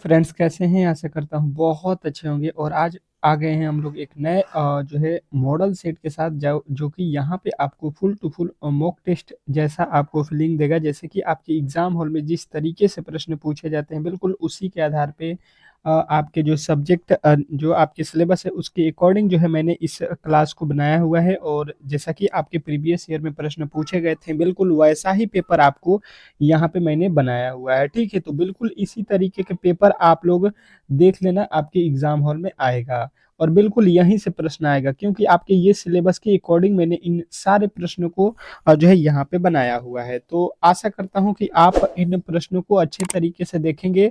Friends कैसे हैं? आशा करता हूँ बहुत अच्छे होंगे और आज आ गए हैं हम लोग एक नए जो है मॉडल सेट के साथ जो कि यहाँ पे आपको full to full mock test जैसा आपको फीलिंग देगा। जैसे कि आपके एग्जाम हॉल में जिस तरीके से प्रश्न पूछे जाते हैं बिल्कुल उसी के आधार पे आपके जो सब्जेक्ट जो आपके सिलेबस है उसके अकॉर्डिंग जो है मैंने इस क्लास को बनाया हुआ है। और जैसा कि आपके प्रीवियस ईयर में प्रश्न पूछे गए थे बिल्कुल वैसा ही पेपर आपको यहाँ पे मैंने बनाया हुआ है। ठीक है, तो बिल्कुल इसी तरीके के पेपर आप लोग देख लेना, आपके एग्जाम हॉल में आएगा और बिल्कुल यहीं से प्रश्न आएगा क्योंकि आपके ये सिलेबस के अकॉर्डिंग मैंने इन सारे प्रश्नों को जो है यहाँ पे बनाया हुआ है। तो आशा करता हूँ कि आप इन प्रश्नों को अच्छे तरीके से देखेंगे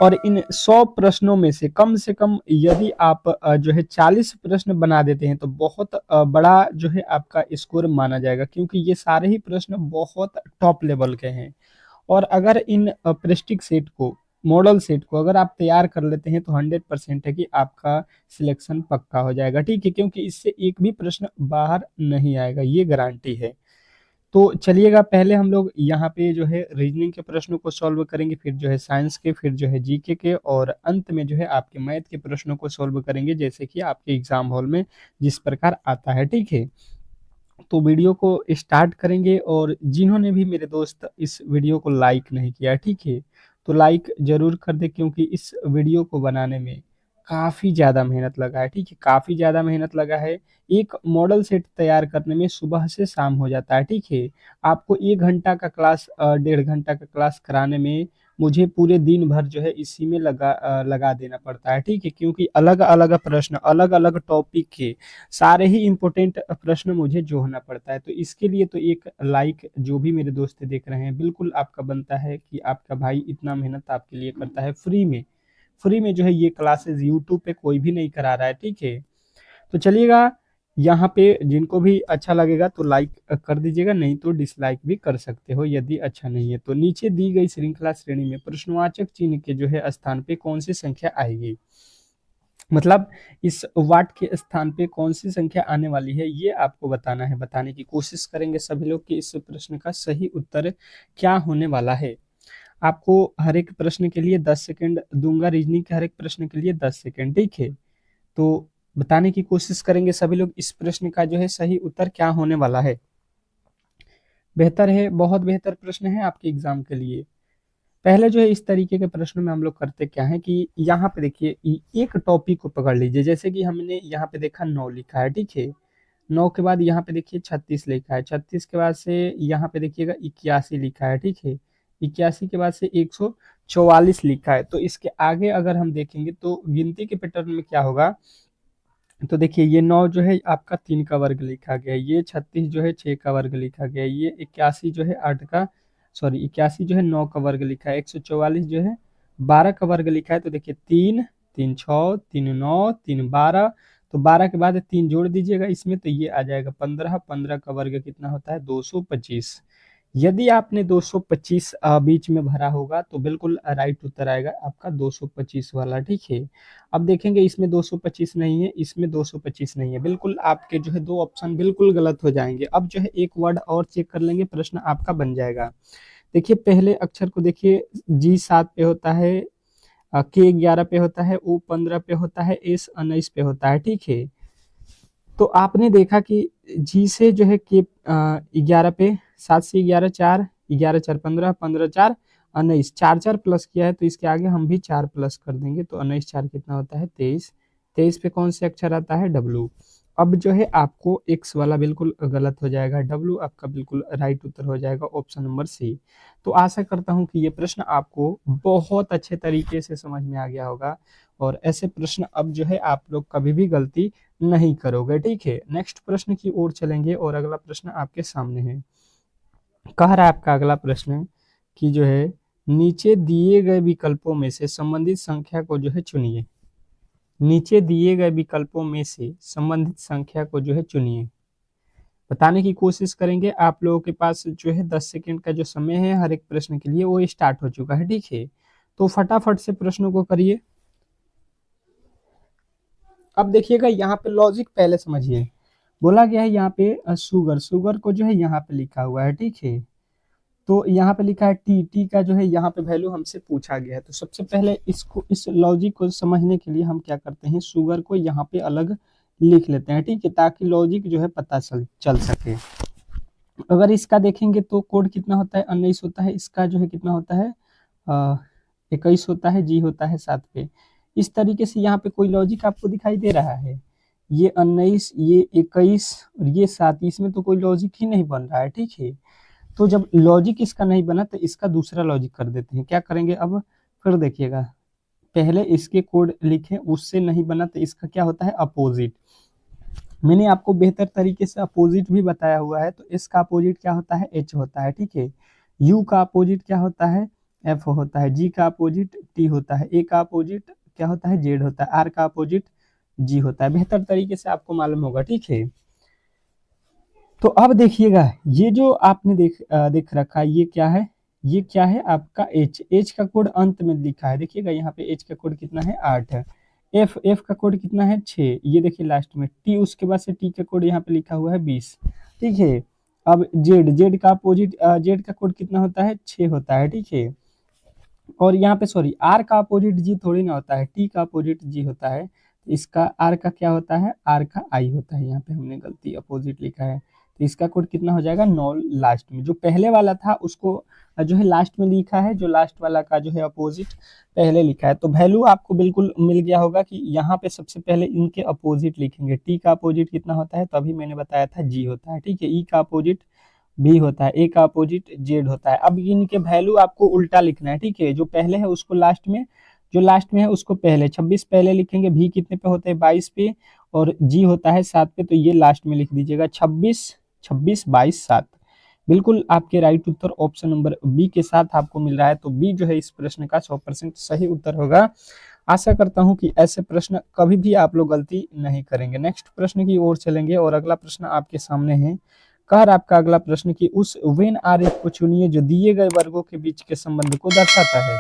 और इन 100 प्रश्नों में से कम यदि आप जो है 40 प्रश्न बना देते हैं तो बहुत बड़ा जो है आपका स्कोर माना जाएगा क्योंकि ये सारे ही प्रश्न बहुत टॉप लेवल के हैं। और अगर इन प्रेस्टिक सेट को मॉडल सेट को अगर आप तैयार कर लेते हैं तो 100% है कि आपका सिलेक्शन पक्का हो जाएगा। ठीक है, क्योंकि इससे एक भी प्रश्न बाहर नहीं आएगा, ये गारंटी है। तो चलिएगा पहले हम लोग यहाँ पे जो है रीजनिंग के प्रश्नों को सॉल्व करेंगे, फिर जो है साइंस के, फिर जो है जीके के और अंत में जो है आपके मैथ के प्रश्नों को सॉल्व करेंगे जैसे कि आपके एग्जाम हॉल में जिस प्रकार आता है। ठीक है, तो वीडियो को स्टार्ट करेंगे और जिन्होंने भी मेरे दोस्त इस वीडियो को लाइक नहीं किया, ठीक है, तो लाइक जरूर कर दे क्योंकि इस वीडियो को बनाने में काफ़ी ज़्यादा मेहनत लगा है। ठीक है, काफ़ी ज़्यादा मेहनत लगा है। एक मॉडल सेट तैयार करने में सुबह से शाम हो जाता है। ठीक है, आपको 1 घंटा का क्लास 1.5 घंटा का क्लास कराने में मुझे पूरे दिन भर जो है इसी में लगा देना पड़ता है। ठीक है, क्योंकि अलग अलग प्रश्न अलग अलग टॉपिक के सारे ही इम्पोर्टेंट प्रश्न मुझे जोड़ना पड़ता है। तो इसके लिए तो एक लाइक जो भी मेरे दोस्त देख रहे हैं बिल्कुल आपका बनता है कि आपका भाई इतना मेहनत आपके लिए करता है फ्री में जो है ये क्लासेस यूट्यूब पे कोई भी नहीं करा रहा है। ठीक है, तो चलिएगा यहाँ पे जिनको भी अच्छा लगेगा तो लाइक कर दीजिएगा, नहीं तो डिसलाइक भी कर सकते हो यदि अच्छा नहीं है। तो नीचे दी गई श्रृंखला श्रेणी में प्रश्नवाचक चिन्ह के जो है स्थान पे कौन सी संख्या आएगी, मतलब इस वाट के स्थान पे कौन सी संख्या आने वाली है ये आपको बताना है। बताने की कोशिश करेंगे सभी लोग कि इस प्रश्न का सही उत्तर क्या होने वाला है। आपको हर एक प्रश्न के लिए 10 सेकंड दूंगा, रीजनिंग के हर एक प्रश्न के लिए 10 सेकंड। ठीक है, तो बताने की कोशिश करेंगे सभी लोग इस प्रश्न का जो है सही उत्तर क्या होने वाला है। बेहतर है, बहुत बेहतर प्रश्न है आपके एग्जाम के लिए। पहले जो है इस तरीके के प्रश्नों में हम लोग करते क्या है कि यहाँ पे देखिए एक टॉपिक को पकड़ लीजिए। जैसे कि हमने यहाँ पे देखा 9 लिखा है। ठीक है, 9 के बाद यहाँ पे देखिए 36 लिखा है, 36 के बाद से यहाँ पे देखिएगा 81 लिखा है। ठीक है, 81 के बाद से 144 लिखा है। तो इसके आगे अगर हम देखेंगे तो गिनती के पैटर्न में क्या होगा, तो देखिए ये 9 जो है आपका 3 का वर्ग लिखा गया है, ये 36 जो है 6 का वर्ग लिखा गया है, ये 81 जो है 8 का, सॉरी 81 जो है 9 का वर्ग लिखा है, 144 जो है 12 का वर्ग लिखा है। तो देखिए 3 3 6 3 9 3 12, तो 12 के बाद 3 जोड़ दीजिएगा इसमें तो ये आ जाएगा 15, 15 का वर्ग कितना होता है 225। यदि आपने 225 बीच में भरा होगा तो बिल्कुल राइट उत्तर आएगा आपका 225 वाला। ठीक है, अब देखेंगे इसमें 225 नहीं है, इसमें 225 नहीं है, बिल्कुल आपके जो है दो ऑप्शन बिल्कुल गलत हो जाएंगे। अब जो है एक वर्ड और चेक कर लेंगे, प्रश्न आपका बन जाएगा। देखिए पहले अक्षर को देखिए, जी 7 पे होता है, के 11 पे होता है, ओ 15 पे होता है, एस 19 पे होता है। ठीक है, तो आपने देखा कि जी से जो है के 11 पे, 7 से 11 4, 11 4 15, 15 4 19, 4 4 प्लस किया है तो इसके आगे हम भी 4 प्लस कर देंगे तो 19 4 कितना होता है 23। 23 पे कौन से अक्षर आता है डब्लू। अब जो है आपको एक्स वाला बिल्कुल गलत हो जाएगा, डब्लू आपका बिल्कुल राइट उत्तर हो जाएगा ऑप्शन नंबर सी। तो आशा करता हूँ कि ये प्रश्न आपको बहुत अच्छे तरीके से समझ में आ गया होगा और ऐसे प्रश्न अब जो है आप लोग कभी भी गलती नहीं करोगे। ठीक है, नेक्स्ट प्रश्न की ओर चलेंगे और अगला प्रश्न आपके सामने है। कह रहा है आपका अगला प्रश्न कि जो है नीचे दिए गए विकल्पों में से संबंधित संख्या को जो है चुनिए। नीचे दिए गए विकल्पों में से संबंधित संख्या को जो है चुनिए। बताने की कोशिश करेंगे। आप लोगों के पास जो है 10 सेकंड का जो समय है हर एक प्रश्न के लिए वो स्टार्ट हो चुका है। ठीक है, तो फटाफट से प्रश्नों को करिए। अब देखिएगा यहाँ पे लॉजिक पहले समझिए। बोला गया है यहाँ पे शुगर, शुगर को जो है यहाँ पे लिखा हुआ है। ठीक है, तो यहाँ पे लिखा है टी, टी का जो है यहाँ पे वैल्यू हमसे पूछा गया है। तो सबसे पहले इसको, इस लॉजिक को समझने के लिए हम क्या करते हैं, शुगर को यहाँ पे अलग लिख लेते हैं, ठीक है, ताकि लॉजिक जो है पता चल सके। अगर इसका देखेंगे तो कोड कितना होता है, 19 होता है, इसका जो है कितना होता है, 21 होता है, जी होता है 7 पे। इस तरीके से यहाँ पे कोई लॉजिक आपको दिखाई दे रहा है, ये 19, ये 21 और ये 7, इसमें तो कोई लॉजिक ही नहीं बन रहा है, ठीक है। तो जब लॉजिक इसका नहीं बना तो इसका दूसरा लॉजिक कर देते हैं। क्या करेंगे अब, फिर देखिएगा, पहले इसके कोड लिखे, उससे नहीं बना तो इसका क्या होता है, अपोजिट। मैंने आपको बेहतर तरीके से अपोजिट भी बताया हुआ है। तो एस का अपोजिट क्या होता है, एच होता है, ठीक है। यू का अपोजिट क्या होता है, एफ होता है। जी का अपोजिट टी होता है। ए का अपोजिट क्या होता है, जेड होता है। आर का अपोजिट जी होता है। बेहतर तरीके से आपको मालूम होगा, ठीक है। तो अब देखिएगा, ये जो आपने देख रखा है, ये क्या है, ये क्या है आपका एच। एच का कोड अंत में लिखा है, देखिएगा यहाँ पे एच का कोड कितना है, 8 है। एफ, एफ का कोड कितना है, 6, ये देखिए लास्ट में। टी, उसके बाद से टी का कोड यहाँ पे लिखा हुआ है 20, ठीक है। अब जेड, जेड का अपोजिट, जेड का कोड कितना होता है, 6 होता है, ठीक है। और यहाँ पे सॉरी, आर का अपोजिट जी थोड़ी ना होता है, टी का अपोजिट जी होता है। इसका आर का क्या होता है, आर का आई होता है। यहाँ पे हमने गलती अपोजिट लिखा है, तो इसका कोड कितना हो जाएगा, 9 लास्ट में। जो पहले वाला था उसको जो है लास्ट में लिखा है, जो लास्ट वाला का जो है अपोजिट पहले लिखा है। तो वैल्यू आपको बिल्कुल मिल गया होगा कि यहाँ पे सबसे पहले इनके अपोजिट लिखेंगे। टी का अपोजिट कितना होता है, तो अभी मैंने बताया था जी होता है, ठीक है। ई का अपोजिट बी होता है। ए का अपोजिट जेड होता है। अब इनके वैल्यू आपको उल्टा लिखना है, ठीक है। जो पहले है उसको लास्ट में, जो लास्ट में है उसको पहले। 26 पहले लिखेंगे, भी कितने पे होते हैं, 22 पे, और जी होता है 7 पे, तो ये लास्ट में लिख दीजिएगा। 26, 26, 22, 7। बिल्कुल आपके राइट उत्तर ऑप्शन नंबर बी के साथ आपको मिल रहा है। तो बी जो है इस प्रश्न का 100% सही उत्तर होगा। आशा करता हूं कि ऐसे प्रश्न कभी भी आप लोग गलती नहीं करेंगे। नेक्स्ट प्रश्न की ओर चलेंगे और अगला प्रश्न आपके सामने है। कर आपका अगला प्रश्न कि उस वेन आरेख को चुनिए जो दिए गए वर्गों के बीच के संबंध को दर्शाता है।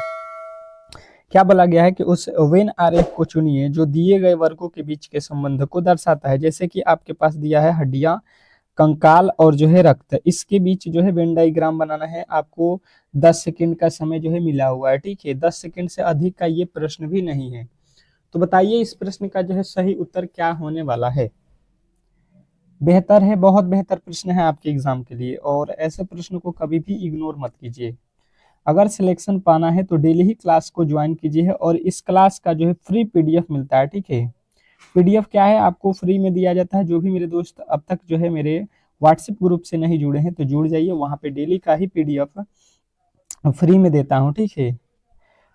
क्या बोला गया है कि उस वेन आरेख को चुनिए जो दिए गए वर्गों के बीच के संबंध को दर्शाता है। जैसे कि आपके पास दिया है हड्डियां, कंकाल और जो है रक्त, इसके बीच जो है वेन डायग्राम बनाना है। आपको 10 सेकंड का समय जो है मिला हुआ है, ठीक है। 10 सेकंड से अधिक का ये प्रश्न भी नहीं है। तो बताइए इस प्रश्न का जो है सही उत्तर क्या होने वाला है। बेहतर है, बहुत बेहतर प्रश्न है आपके एग्जाम के लिए, और ऐसे प्रश्न को कभी भी इग्नोर मत कीजिए। अगर सिलेक्शन पाना है तो डेली ही क्लास को ज्वाइन कीजिए, और इस क्लास का जो है फ्री पीडीएफ मिलता है, ठीक है। पीडीएफ क्या है, आपको फ्री में दिया जाता है। जो भी मेरे दोस्त अब तक जो है मेरे व्हाट्सएप ग्रुप से नहीं जुड़े हैं तो जुड़ जाइए, वहां पे डेली का ही पीडीएफ फ्री में देता हूँ, ठीक है।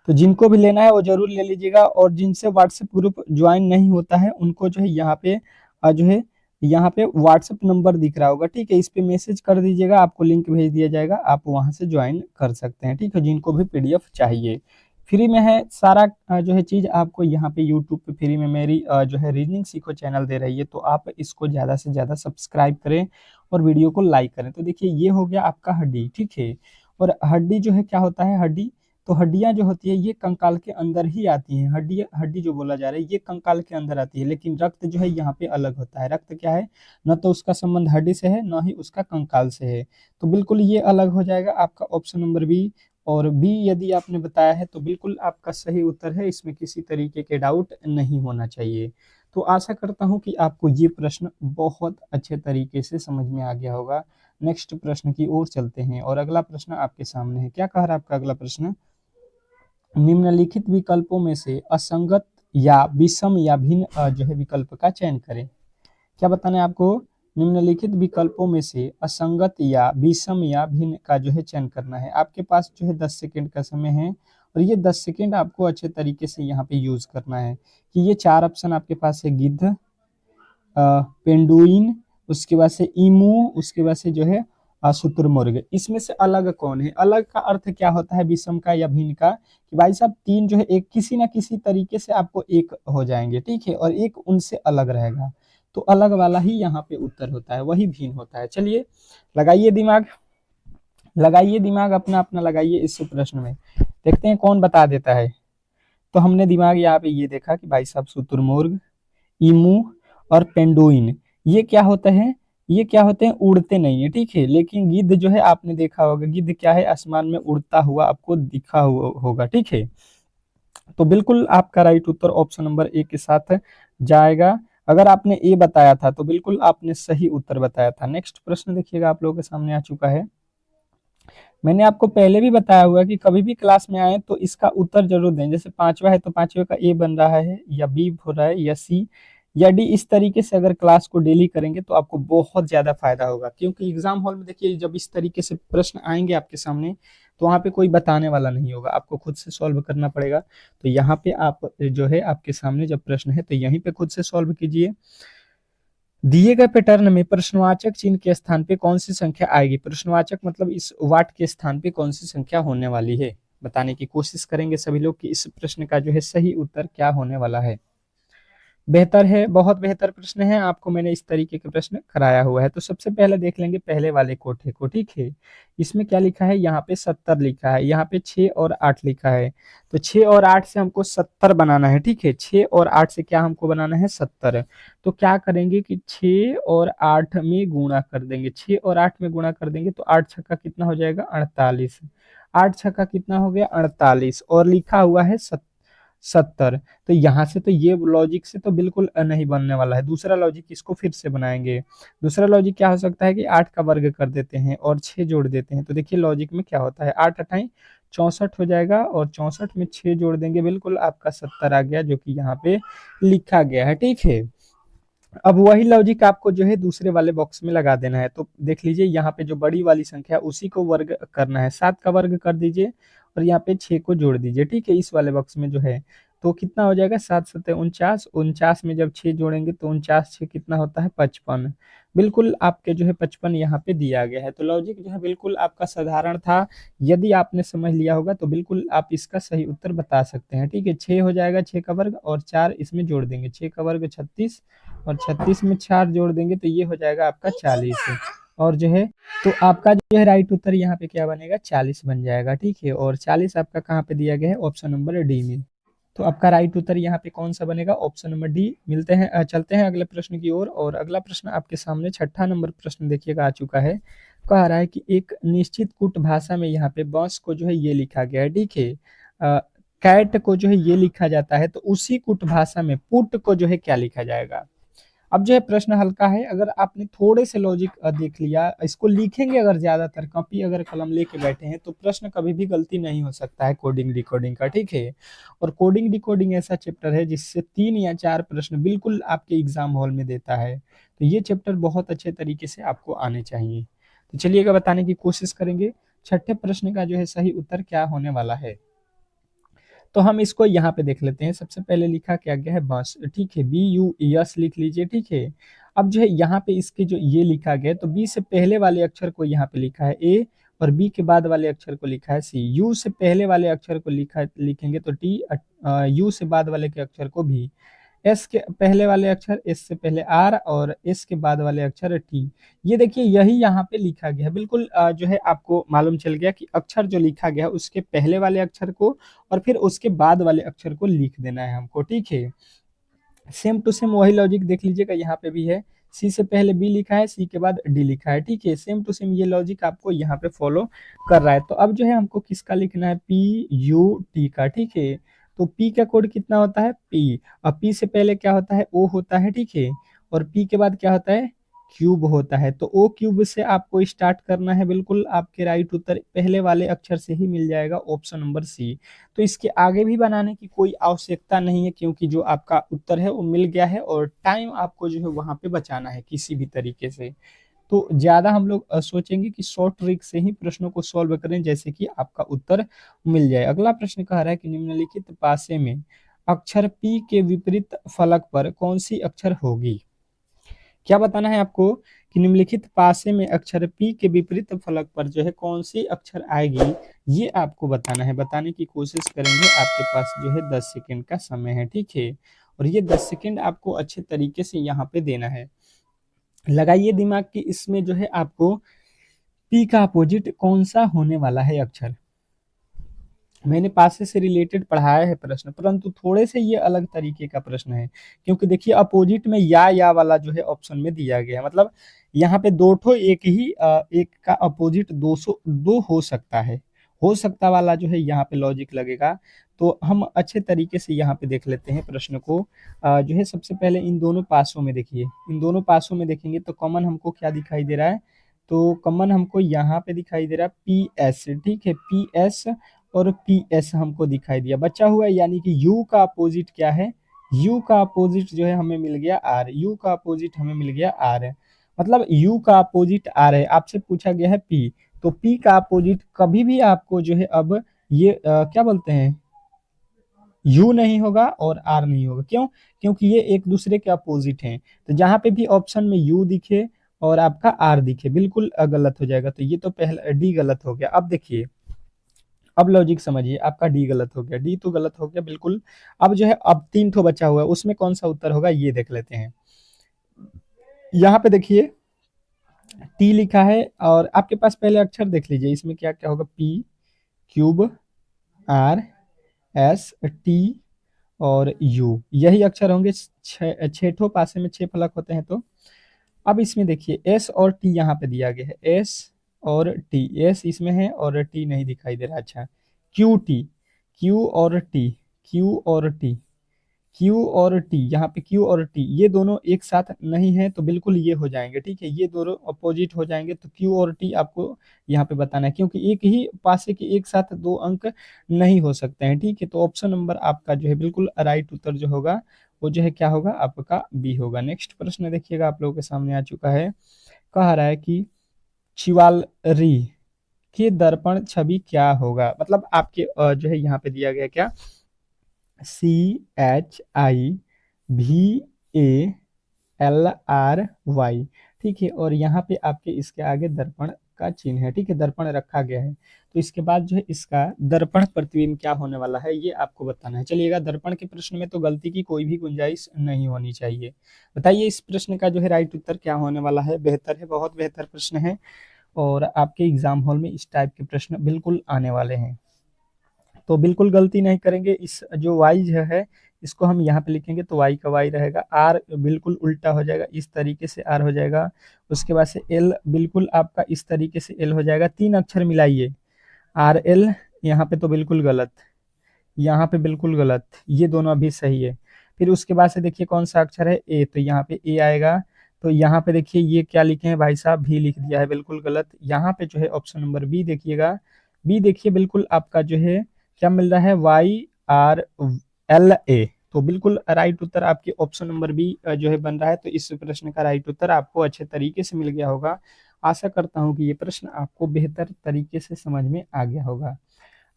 तो जिनको भी लेना है वो जरूर ले लीजिएगा, और जिनसे व्हाट्सएप ग्रुप ज्वाइन नहीं होता है उनको जो है यहाँ पे जो है यहाँ पे व्हाट्सएप नंबर दिख रहा होगा, ठीक है। इस पे मैसेज कर दीजिएगा, आपको लिंक भेज दिया जाएगा, आप वहां से ज्वाइन कर सकते हैं, ठीक है। जिनको भी पीडीएफ चाहिए फ्री में है सारा जो है चीज आपको यहाँ पे यूट्यूब पे फ्री में मेरी जो है रीजनिंग सीखो चैनल दे रही है। तो आप इसको ज्यादा से ज्यादा सब्सक्राइब करें और वीडियो को लाइक करें। तो देखिए ये हो गया आपका हड्डी, ठीक है। और हड्डी जो है क्या होता है, हड्डी, तो हड्डियां जो होती है ये कंकाल के अंदर ही आती हैं। हड्डी, हड्डी जो बोला जा रहा है ये कंकाल के अंदर आती है, लेकिन रक्त जो है यहाँ पे अलग होता है। रक्त क्या है, न तो उसका संबंध हड्डी से है न ही उसका कंकाल से है। तो बिल्कुल ये अलग हो जाएगा आपका ऑप्शन नंबर बी। और बी यदि आपने बताया है तो बिल्कुल आपका सही उत्तर है, इसमें किसी तरीके के डाउट नहीं होना चाहिए। तो आशा करता हूं कि आपको ये प्रश्न बहुत अच्छे तरीके से समझ में आ गया होगा। नेक्स्ट प्रश्न की ओर चलते हैं, और अगला प्रश्न आपके सामने है। क्या कह रहा है आपका अगला प्रश्न, निम्नलिखित विकल्पों में से असंगत या विषम या भिन्न जो है विकल्प का चयन करें। क्या बताना है आपको, निम्नलिखित विकल्पों में से असंगत या विषम या भिन्न का जो है चयन करना है। आपके पास जो है 10 सेकंड का समय है, और ये 10 सेकंड आपको अच्छे तरीके से यहाँ पे यूज करना है। कि ये 4 ऑप्शन आपके पास है, गिद्ध, पेंडुइन, उसके बाद से ईमू, उसके बाद से जो है शुतुरमुर्ग। इसमें से अलग कौन है। अलग का अर्थ क्या होता है, विषम का या भिन्न का, कि भाई साहब तीन जो है एक किसी ना किसी तरीके से आपको एक हो जाएंगे, ठीक है, और एक उनसे अलग रहेगा। तो अलग वाला ही यहाँ पे उत्तर होता है, वही भिन्न होता है। चलिए लगाइए दिमाग, लगाइए दिमाग अपना अपना लगाइए इस प्रश्न में, देखते हैं कौन बता देता है। तो हमने दिमाग यहाँ पे ये देखा कि भाई साहब शुतुरमुर्ग, ईमू और पेंडुइन, ये क्या होते हैं, ये क्या होते हैं, उड़ते नहीं है, ठीक है। लेकिन गिद्ध जो है आपने देखा होगा, गिद्ध क्या है, आसमान में उड़ता हुआ आपको दिखा हुआ होगा, ठीक है। तो बिल्कुल आपका राइट उत्तर ऑप्शन नंबर ए के साथ जाएगा। अगर आपने ए बताया था तो बिल्कुल आपने सही उत्तर बताया था। नेक्स्ट प्रश्न देखिएगा, आप लोगों के सामने आ चुका है। मैंने आपको पहले भी बताया हुआ कि कभी भी क्लास में आए तो इसका उत्तर जरूर दें। जैसे पांचवा है तो पांचवे का ए बन रहा है, या बी हो रहा है, या सी, या डी। इस तरीके से अगर क्लास को डेली करेंगे तो आपको बहुत ज्यादा फायदा होगा। क्योंकि एग्जाम हॉल में देखिए, जब इस तरीके से प्रश्न आएंगे आपके सामने, तो वहां पे कोई बताने वाला नहीं होगा, आपको खुद से सॉल्व करना पड़ेगा। तो यहाँ पे आप जो है, आपके सामने जब प्रश्न है तो यहीं पे खुद से सॉल्व कीजिए। दिए गए पैटर्न में प्रश्नवाचक चिन्ह के स्थान पे कौन सी संख्या आएगी। प्रश्नवाचक मतलब इस वाट के स्थान पे कौन सी संख्या होने वाली है, बताने की कोशिश करेंगे सभी लोग कि इस प्रश्न का जो है सही उत्तर क्या होने वाला है। बेहतर है, बहुत बेहतर प्रश्न है। आपको मैंने इस तरीके के प्रश्न कराया हुआ है। तो सबसे पहले देख लेंगे पहले वाले कोठे को, ठीक है। इसमें क्या लिखा है, यहाँ पे 70 लिखा है, यहाँ पे 6 और 8 लिखा है। तो 6 और 8 से हमको 70 बनाना है, ठीक है। 6 और 8 से क्या हमको बनाना है, 70। तो क्या करेंगे कि 6 और 8 में गुणा कर देंगे। 6 और 8 में गुणा कर देंगे तो 8 छक्का कितना हो जाएगा, 48। 8 छक्का कितना हो गया, 48, और लिखा हुआ है 70। तो यहाँ से तो ये लॉजिक से तो बिल्कुल नहीं बनने वाला है। दूसरा लॉजिक इसको फिर से बनाएंगे। दूसरा लॉजिक क्या हो सकता है कि 8 का वर्ग कर देते हैं और 6 जोड़ देते हैं। तो देखिए लॉजिक में क्या होता है, 8 अठाई 64 हो जाएगा, और 64 में 6 जोड़ देंगे, बिल्कुल आपका 70 आ गया, जो कि यहाँ पे लिखा गया है, ठीक है। अब वही लॉजिक आपको जो है दूसरे वाले बॉक्स में लगा देना है। तो देख लीजिए, यहाँ पे जो बड़ी वाली संख्या है उसी को वर्ग करना है। 7 का वर्ग कर दीजिए और यहाँ पे 6 को जोड़ दीजिए, ठीक है, इस वाले बॉक्स में जो है। तो कितना हो जाएगा, 7 सत्ते 49, 49 में जब 6 जोड़ेंगे तो 49 6 कितना होता है, 55। बिल्कुल आपके जो है 55 यहाँ पे दिया गया है। तो लॉजिक जो है बिल्कुल आपका साधारण था। यदि आपने समझ लिया होगा तो बिल्कुल आप इसका सही उत्तर बता सकते हैं, ठीक है। 6 हो जाएगा, 6 का वर्ग, और 4 इसमें जोड़ देंगे, 6 का वर्ग 36, और 36 में 4 जोड़ देंगे तो ये हो जाएगा आपका 40। और जो है, तो आपका जो है राइट उत्तर यहाँ पे क्या बनेगा, 40 बन जाएगा, ठीक है। और 40 आपका कहाँ पे दिया गया है, ऑप्शन नंबर डी में। तो आपका राइट उत्तर यहाँ पे कौन सा बनेगा, ऑप्शन नंबर डी। मिलते हैं, चलते हैं अगले प्रश्न की ओर। और अगला प्रश्न आपके सामने छठा नंबर प्रश्न देखिएगा आ चुका है। कह रहा है कि एक निश्चित कुट भाषा में यहाँ पे बॉस को जो है ये लिखा गया है, ठीक है। कैट को जो है ये लिखा जाता है, तो उसी कुट भाषा में पुट को जो है क्या लिखा जाएगा। अब जो है प्रश्न हल्का है। अगर आपने थोड़े से लॉजिक देख लिया, इसको लिखेंगे अगर ज्यादातर, कॉपी अगर कलम लेके बैठे हैं, तो प्रश्न कभी भी गलती नहीं हो सकता है कोडिंग डिकोडिंग का, ठीक है। और कोडिंग डिकोडिंग ऐसा चैप्टर है जिससे 3 या 4 प्रश्न बिल्कुल आपके एग्जाम हॉल में देता है। तो ये चैप्टर बहुत अच्छे तरीके से आपको आने चाहिए। तो चलिएगा बताने की कोशिश करेंगे छठे प्रश्न का जो है सही उत्तर क्या होने वाला है। तो हम इसको यहाँ पे देख लेते हैं। सबसे पहले लिखा क्या गया है, बस, ठीक है, बी यू यस लिख लीजिए, ठीक है। अब जो है यहाँ पे इसके जो ये लिखा गया है, तो बी से पहले वाले अक्षर को यहाँ पे लिखा है ए, और बी के बाद वाले अक्षर को लिखा है सी। यू से पहले वाले अक्षर को लिखेंगे तो टी, यू से बाद वाले के अक्षर को भी। एस के पहले वाले अक्षर, एस से पहले आर, और एस के बाद वाले अक्षर टी। ये देखिए यही यहाँ पे लिखा गया है। बिल्कुल जो है आपको मालूम चल गया कि अक्षर जो लिखा गया है उसके पहले वाले अक्षर को और फिर उसके बाद वाले अक्षर को लिख देना है हमको, ठीक है। सेम टू सेम वही लॉजिक देख लीजिएगा, यहाँ पे भी है। सी से पहले बी लिखा है, सी के बाद डी लिखा है, ठीक है। सेम टू सेम ये लॉजिक आपको यहाँ पे फॉलो कर रहा है। तो अब जो है हमको किसका लिखना है, पी यू टी का, ठीक है। तो पी का कोड कितना होता है, पी। अब पी से पहले क्या होता है, ओ होता है, ठीक है। और पी के बाद क्या होता है, क्यूब होता है। तो ओ क्यूब से आपको स्टार्ट करना है। बिल्कुल आपके राइट उत्तर पहले वाले अक्षर से ही मिल जाएगा, ऑप्शन नंबर सी। तो इसके आगे भी बनाने की कोई आवश्यकता नहीं है, क्योंकि जो आपका उत्तर है वो मिल गया है, और टाइम आपको जो है वहां पे बचाना है किसी भी तरीके से। तो ज्यादा हम लोग सोचेंगे कि शॉर्ट ट्रिक से ही प्रश्नों को सॉल्व करें, जैसे कि आपका उत्तर मिल जाए। अगला प्रश्न कह रहा है कि निम्नलिखित पासे में अक्षर पी के विपरीत फलक पर कौन सी अक्षर होगी। क्या बताना है आपको कि निम्नलिखित पासे में अक्षर पी के विपरीत फलक पर जो है कौन सी अक्षर आएगी, ये आपको बताना है। बताने की कोशिश करेंगे। आपके पास जो है 10 सेकेंड का समय है, ठीक है। और ये 10 सेकेंड आपको अच्छे तरीके से यहाँ पे देना है। लगाइए दिमाग की, इसमें जो है आपको पी का अपोजिट कौन सा होने वाला है अक्षर। मैंने पासे से रिलेटेड पढ़ाया है प्रश्न, परंतु थोड़े से ये अलग तरीके का प्रश्न है, क्योंकि देखिए अपोजिट में या वाला जो है ऑप्शन में दिया गया है, मतलब यहाँ पे दो ठो एक ही एक का अपोजिट 2 हो सकता है, हो सकता वाला जो है यहाँ पे लॉजिक लगेगा। तो हम अच्छे तरीके से यहाँ पे देख लेते हैं प्रश्न को। जो है सबसे पहले इन दोनों पासों में देखिए, इन दोनों पासों में देखेंगे तो कॉमन हमको क्या दिखाई दे रहा है, तो कॉमन हमको यहाँ पे दिखाई दे रहा है पी एस, ठीक है, पी एस और पी एस हमको दिखाई दिया, बचा हुआ है, यानी कि यू का अपोजिट क्या है, यू का अपोजिट जो है हमें मिल गया आर, यू का अपोजिट हमें मिल गया आर है, मतलब यू का अपोजिट आर है, आपसे पूछा गया है पी, तो पी का अपोजिट कभी भी आपको जो है अब ये क्या बोलते हैं, यू नहीं होगा और आर नहीं होगा, क्यों, क्योंकि ये एक दूसरे के अपोजिट हैं, तो जहां पे भी ऑप्शन में यू दिखे और आपका आर दिखे बिल्कुल गलत हो जाएगा, तो ये तो पहला डी गलत हो गया। अब देखिए, अब लॉजिक समझिए, आपका डी गलत हो गया, डी तो गलत हो गया बिल्कुल। अब जो है अब 3 ठो बचा हुआ है, उसमें कौन सा उत्तर होगा ये देख लेते हैं। यहाँ पे देखिए टी लिखा है, और आपके पास पहले अक्षर देख लीजिए, इसमें क्या क्या होगा, P, cube, R, S, T और यू, यही अक्षर होंगे। छह ठो पासे में 6 फलक होते हैं। तो अब इसमें देखिए एस और टी यहाँ पे दिया गया है, एस और टी, एस इसमें है और टी नहीं दिखाई दे रहा। अच्छा, क्यू टी, क्यू और टी, क्यू और टी, क्यू और टी, यहाँ पे क्यू और टी ये दोनों एक साथ नहीं है, तो बिल्कुल ये हो जाएंगे, ठीक है, ये दोनों अपोजिट हो जाएंगे, तो क्यू और टी आपको यहाँ पे बताना है, क्योंकि एक ही पासे के एक साथ 2 अंक नहीं हो सकते हैं, ठीक है। तो ऑप्शन नंबर आपका जो है बिल्कुल राइट उत्तर जो होगा वो जो है क्या होगा, आपका बी होगा। नेक्स्ट प्रश्न देखिएगा, आप लोगों के सामने आ चुका है, कह रहा है कि शिवालरी के दर्पण छवि क्या होगा, मतलब आपके जो है यहाँ पे दिया गया क्या, CHIVALRY, ठीक है, और यहाँ पे आपके इसके आगे दर्पण का चिन्ह है, ठीक है, दर्पण रखा गया है, तो इसके बाद जो है इसका दर्पण प्रतिबिंब क्या होने वाला है ये आपको बताना है। चलिएगा, दर्पण के प्रश्न में तो गलती की कोई भी गुंजाइश नहीं होनी चाहिए। बताइए इस प्रश्न का जो है राइट उत्तर क्या होने वाला है। बेहतर है, बहुत बेहतर प्रश्न है, और आपके एग्जाम हॉल में इस टाइप के प्रश्न बिल्कुल आने वाले हैं, तो बिल्कुल गलती नहीं करेंगे। इस जो वाई जो है इसको हम यहाँ पे लिखेंगे, तो वाई का वाई रहेगा, आर बिल्कुल उल्टा हो जाएगा, इस तरीके से आर हो जाएगा, उसके बाद से एल बिल्कुल आपका इस तरीके से एल हो जाएगा, 3 अक्षर मिलाइए, आर एल, यहाँ पे तो बिल्कुल गलत, यहाँ पे बिल्कुल गलत, ये दोनों अभी सही है। फिर उसके बाद से देखिए कौन सा अक्षर है, ए, तो यहाँ पे ए आएगा, तो यहाँ पे देखिए ये क्या लिखे हैं भाई साहब, भी लिख दिया है, बिल्कुल गलत। यहाँ पे जो है ऑप्शन नंबर बी देखिएगा, बी देखिए बिल्कुल आपका जो है क्या मिल रहा है, YRLA, तो बिल्कुल राइट उत्तर आपके ऑप्शन नंबर बी जो है बन रहा है। तो इस प्रश्न का राइट उत्तर आपको अच्छे तरीके से मिल गया होगा। आशा करता हूँ कि ये प्रश्न आपको बेहतर तरीके से समझ में आ गया होगा।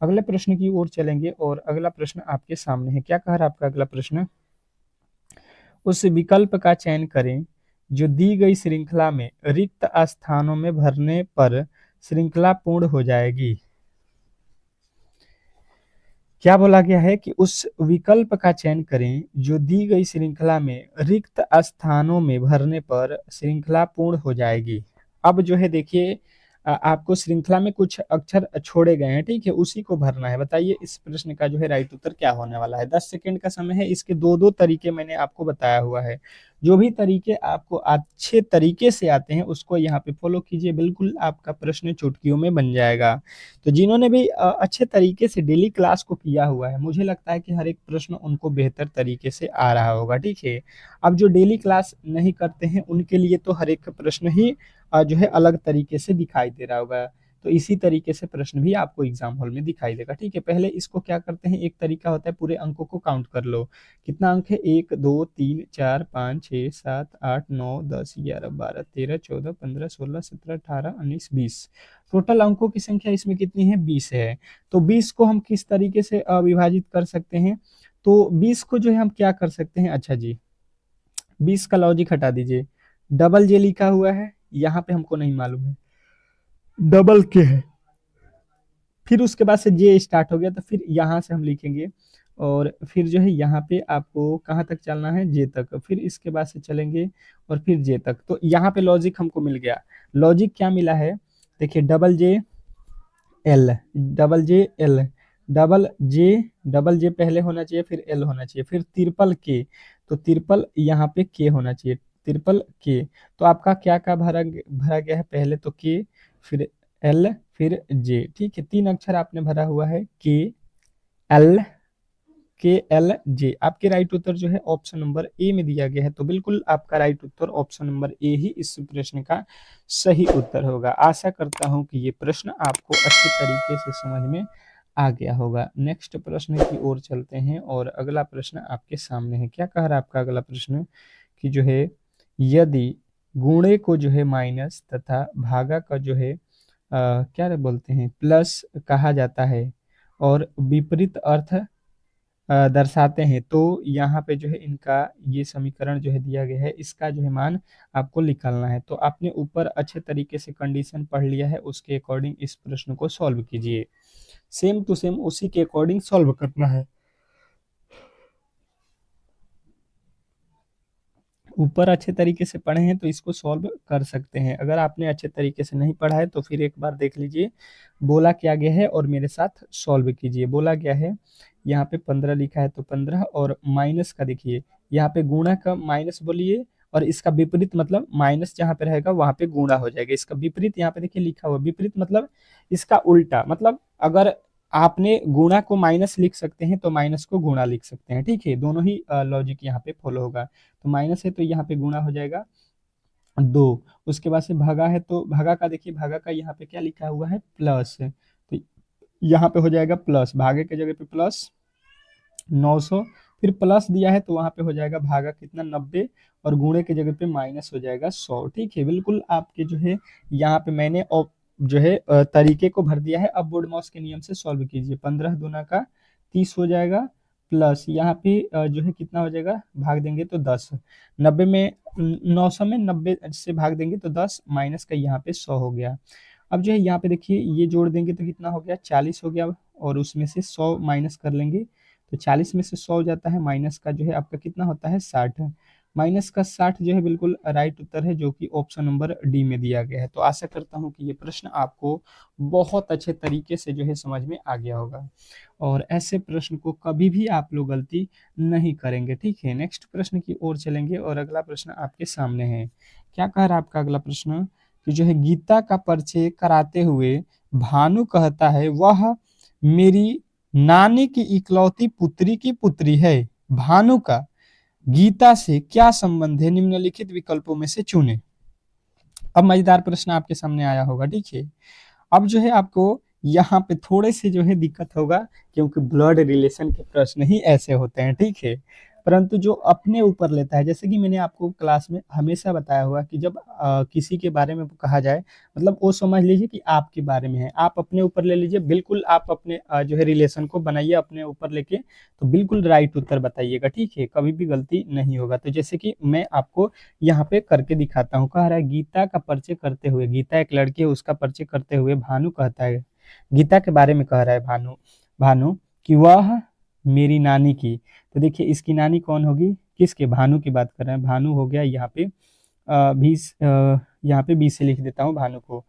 अगले प्रश्न की ओर चलेंगे, और अगला प्रश्न आपके सामने है। क्या कह रहा है आपका अगला प्रश्न, उस विकल्प का चयन करें जो दी गई श्रृंखला में रिक्त स्थानों में भरने पर श्रृंखला पूर्ण हो जाएगी। क्या बोला गया है कि उस विकल्प का चयन करें जो दी गई श्रृंखला में रिक्त स्थानों में भरने पर श्रृंखला पूर्ण हो जाएगी। अब जो है देखिए आपको श्रृंखला में कुछ अक्षर छोड़े गए हैं, ठीक है, उसी को भरना है। बताइए इस प्रश्न का जो है राइट उत्तर क्या होने वाला है। 10 सेकंड का समय है, इसके दो दो तरीके मैंने आपको बताया हुआ है, जो भी तरीके आपको अच्छे तरीके से आते हैं उसको यहाँ पे फॉलो कीजिए, बिल्कुल आपका प्रश्न चुटकियों में बन जाएगा। तो जिन्होंने भी अच्छे तरीके से डेली क्लास को किया हुआ है, मुझे लगता है कि हर एक प्रश्न उनको बेहतर तरीके से आ रहा होगा, ठीक है। अब जो डेली क्लास नहीं करते हैं उनके लिए तो हर एक प्रश्न ही जो है अलग तरीके से दिखाई दे रहा होगा, तो इसी तरीके से प्रश्न भी आपको एग्जाम हॉल में दिखाई देगा, ठीक है। पहले इसको क्या करते हैं, एक तरीका होता है पूरे अंकों को काउंट कर लो, कितना अंक है, 1 2 3 4 5 6 7 8 9 10 11 12 13 14 15 16 17 18 19 20, टोटल अंकों की संख्या इसमें कितनी है, 20 है। तो 20 को हम किस तरीके से विभाजित कर सकते हैं, तो 20 को जो है हम क्या कर सकते हैं, अच्छा जी 20 का लॉजिक हटा दीजिए, डबल जे लिखा हुआ है, यहाँ पे हमको नहीं मालूम है डबल के है, फिर उसके बाद से जे स्टार्ट हो गया, तो फिर यहाँ से हम लिखेंगे, और फिर जो है यहाँ पे आपको कहाँ तक चलना है, जे तक, फिर इसके बाद से चलेंगे और फिर जे तक। तो यहाँ पे लॉजिक हमको मिल गया। लॉजिक क्या मिला है, देखिए double J L, double J L, double J पहले होना चाहिए, फिर एल होना चाहिए, फिर ट्रिपल के, तो ट्रिपल यहाँ पे के होना चाहिए, ट्रिपल के। तो आपका क्या क्या भरा भरा गया है, पहले तो के, फिर एल, फिर जे। ठीक है, 3 अक्षर आपने भरा हुआ है, के एल, के एल जे। आपके राइट उत्तर जो है ऑप्शन नंबर ए में दिया गया है। तो बिल्कुल आपका राइट उत्तर ऑप्शन नंबर ए ही इस प्रश्न का सही उत्तर होगा। आशा करता हूं कि ये प्रश्न आपको अच्छे तरीके से समझ में आ गया होगा। नेक्स्ट प्रश्न की ओर चलते हैं और अगला प्रश्न आपके सामने है। क्या कह रहा है आपका अगला प्रश्न कि जो है यदि गुणे को जो है माइनस तथा भागा का जो है क्या बोलते हैं प्लस कहा जाता है और विपरीत अर्थ दर्शाते हैं, तो यहाँ पे जो है इनका ये समीकरण जो है दिया गया है, इसका जो है मान आपको निकालना है। तो आपने ऊपर अच्छे तरीके से कंडीशन पढ़ लिया है, उसके अकॉर्डिंग इस प्रश्न को सॉल्व कीजिए। सेम टू सेम उसी के अकॉर्डिंग सॉल्व करना है। ऊपर अच्छे तरीके से पढ़े हैं तो इसको सॉल्व कर सकते हैं। अगर आपने अच्छे तरीके से नहीं पढ़ा है तो फिर एक बार देख लीजिए बोला क्या गया है और मेरे साथ सॉल्व कीजिए। बोला गया है यहाँ पे 15 लिखा है तो 15, और माइनस का देखिए यहाँ पे गुणा का माइनस बोलिए, और इसका विपरीत मतलब माइनस जहाँ पे रहेगा वहां पे गुणा हो जाएगा। इसका विपरीत यहाँ पे देखिए लिखा हुआ, विपरीत मतलब इसका उल्टा। मतलब अगर आपने गुणा को माइनस लिख सकते हैं तो माइनस को गुणा लिख सकते हैं। ठीक है, दोनों ही लॉजिक यहाँ पे फॉलो होगा। तो माइनस है तो यहाँ पे गुणा हो जाएगा 2। उसके बाद से भागा है तो भागा का देखिए, भागा का यहाँ पे क्या लिखा हुआ है प्लस, तो यहाँ पे हो जाएगा प्लस, भागे के जगह पे प्लस 900, फिर प्लस दिया है तो वहां पे हो जाएगा भागा कितना 90, और गुणे के जगह पे माइनस हो जाएगा 100। ठीक है, बिल्कुल आपके जो है यहाँ पे मैंने जो है तरीके को भर दिया है। अब बोर्ड माउस के नियम से सॉल्व कीजिए। 15 दूना का 30 हो जाएगा, प्लस यहाँ पे जो है कितना हो जाएगा, भाग देंगे तो 10, 90 में 900 में 90 से भाग देंगे तो 10, माइनस का यहाँ पे 100 हो गया। अब जो है यहाँ पे देखिए ये जोड़ देंगे तो कितना हो गया 40 हो गया, और उसमें से 100 माइनस कर लेंगे तो 40 में से 100 हो जाता है, माइनस का जो है आपका कितना होता है 60। माइनस का 60 जो है बिल्कुल राइट उत्तर है, जो कि ऑप्शन नंबर डी में दिया गया है। तो आशा करता हूं कि ये प्रश्न आपको बहुत अच्छे तरीके से जो है समझ में आ गया होगा, और ऐसे प्रश्न को कभी भी आप लोग गलती नहीं करेंगे। ठीक है, नेक्स्ट प्रश्न की ओर चलेंगे और अगला प्रश्न आपके सामने है। क्या कह रहा है आपका अगला प्रश्न कि जो है गीता का परिचय कराते हुए भानु कहता है वह मेरी नानी की इकलौती पुत्री की पुत्री है। भानु का गीता से क्या संबंध है, निम्नलिखित विकल्पों में से चुने। अब मजेदार प्रश्न आपके सामने आया होगा। ठीक है, अब जो है आपको यहाँ पे थोड़े से जो है दिक्कत होगा, क्योंकि ब्लड रिलेशन के प्रश्न ही ऐसे होते हैं। ठीक है, परंतु जो अपने ऊपर लेता है, जैसे कि मैंने आपको क्लास में हमेशा बताया हुआ कि जब किसी के बारे में कहा जाए, मतलब वो समझ लीजिए कि आपके बारे में है, आप अपने ऊपर ले लीजिए। बिल्कुल आप अपने जो है रिलेशन को बनाइए अपने ऊपर लेके, तो बिल्कुल राइट उत्तर बताइएगा। ठीक है, कभी भी गलती नहीं होगा। तो जैसे कि मैं आपको यहाँ पे करके दिखाता हूँ। कह रहा है गीता का परिचय करते हुए, गीता एक लड़की है, उसका परिचय करते हुए भानु कहता है, गीता के बारे में कह रहा है भानु भानु कि वह मेरी नानी की। तो देखिए इसकी नानी कौन होगी, किसके, भानु की बात कर रहे हैं। भानु हो गया यहाँ पे 20, यहाँ पे 20 से लिख देता हूँ भानु को।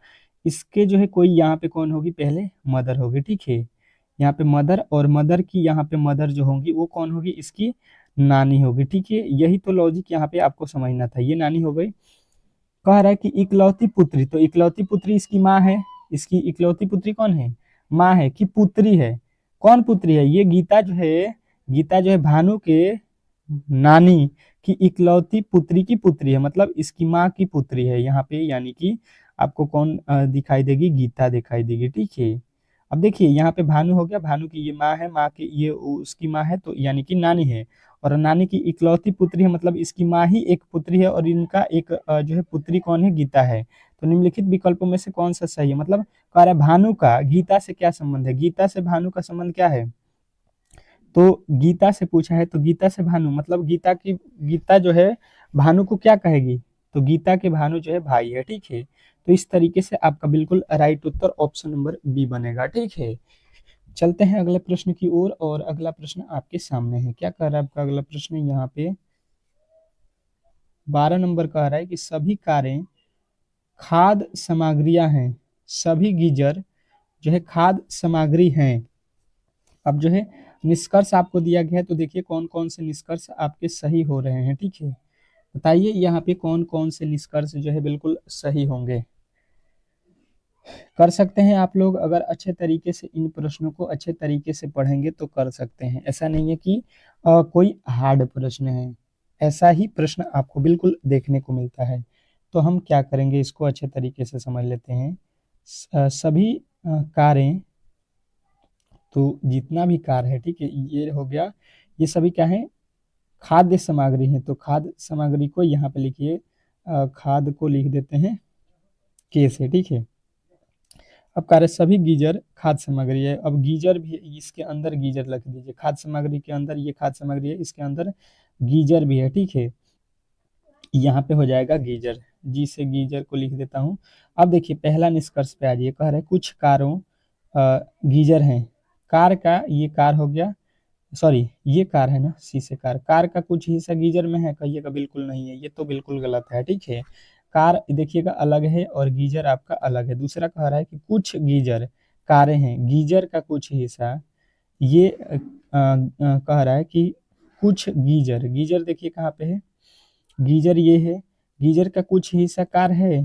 इसके जो है कोई यहाँ पे कौन होगी, पहले मदर होगी। ठीक है, यहाँ पे मदर, और मदर की यहाँ पे मदर जो होंगी वो कौन होगी, इसकी नानी होगी। ठीक है, यही तो लॉजिक यहाँ पे आपको समझना था। ये नानी हो गई। कह रहा है कि इकलौती पुत्री, तो इकलौती पुत्री इसकी माँ है। इसकी इकलौती पुत्री कौन है, माँ है कि पुत्री है, कौन पुत्री है, ये गीता जो है, गीता जो है भानु के नानी की इकलौती पुत्री की पुत्री है, मतलब इसकी माँ की पुत्री है यहाँ पे। यानी कि आपको कौन दिखाई देगी, गीता दिखाई देगी। ठीक है, अब देखिए यहाँ पे भानु हो गया, भानु की ये माँ है, माँ की ये उसकी माँ है, तो यानी कि नानी है। और नानी की इकलौती पुत्री है, मतलब इसकी माँ ही एक पुत्री है, और इनका एक जो है पुत्री कौन है, गीता है। तो निम्नलिखित विकल्पों में से कौन सा सही है, मतलब कह रहा है भानु का गीता से क्या संबंध है, गीता से भानु का संबंध क्या है। तो गीता से पूछा है तो गीता से भानु, मतलब गीता जो है भानु को क्या कहेगी, तो गीता के भानु जो है भाई है। ठीक है, तो इस तरीके से आपका बिल्कुल राइट उत्तर ऑप्शन नंबर बी बनेगा। ठीक है, चलते हैं अगले प्रश्न की ओर और अगला प्रश्न आपके सामने है। क्या कह रहा है आपका अगला प्रश्न, यहाँ पे 12 नंबर कह रहा है कि सभी कारें खाद्य सामग्रियां हैं, सभी गीजर जो है खाद्य सामग्री हैं, अब जो है निष्कर्ष आपको दिया गया है, तो देखिए कौन कौन से निष्कर्ष आपके सही हो रहे हैं। ठीक है, बताइए यहाँ पे कौन कौन से निष्कर्ष जो है बिल्कुल सही होंगे। कर सकते हैं आप लोग, अगर अच्छे तरीके से इन प्रश्नों को अच्छे तरीके से पढ़ेंगे तो कर सकते हैं। ऐसा नहीं है कि कोई हार्ड प्रश्न है, ऐसा ही प्रश्न आपको बिल्कुल देखने को मिलता है। तो हम क्या करेंगे, इसको अच्छे तरीके से समझ लेते हैं। सभी कारें, तो जितना भी कार है, ठीक है, ये हो गया, ये सभी क्या है, खाद्य सामग्री है। तो खाद्य सामग्री को यहाँ पे लिखिए, खाद को लिख देते हैं के से। ठीक है, अब कार्य सभी गीजर खाद्य सामग्री है। अब गीजर भी, इसके अंदर गीजर लिख दीजिए, खाद्य सामग्री के अंदर ये खाद्य सामग्री है, इसके अंदर गीजर भी है। ठीक है, यहाँ पे हो जाएगा गीजर, जी से गीजर को लिख देता हूँ। अब देखिए पहला निष्कर्ष पे आ जाइए, कह रहे हैं कुछ कारों गीजर हैं। कार का, ये कार हो गया, सॉरी ये कार है ना, सी से कार, कार का कुछ हिस्सा गीजर में है, कहिएगा बिल्कुल नहीं है, ये तो बिल्कुल गलत है। ठीक है, कार देखिएगा अलग है और गीजर आपका अलग है। दूसरा कह रहा है कि कुछ गीजर कारें हैं, गीजर का कुछ हिस्सा, ये कह रहा है कि कुछ गीजर, गीजर देखिए कहाँ पे है, गीजर ये है, गीजर का कुछ हिस्सा कार है,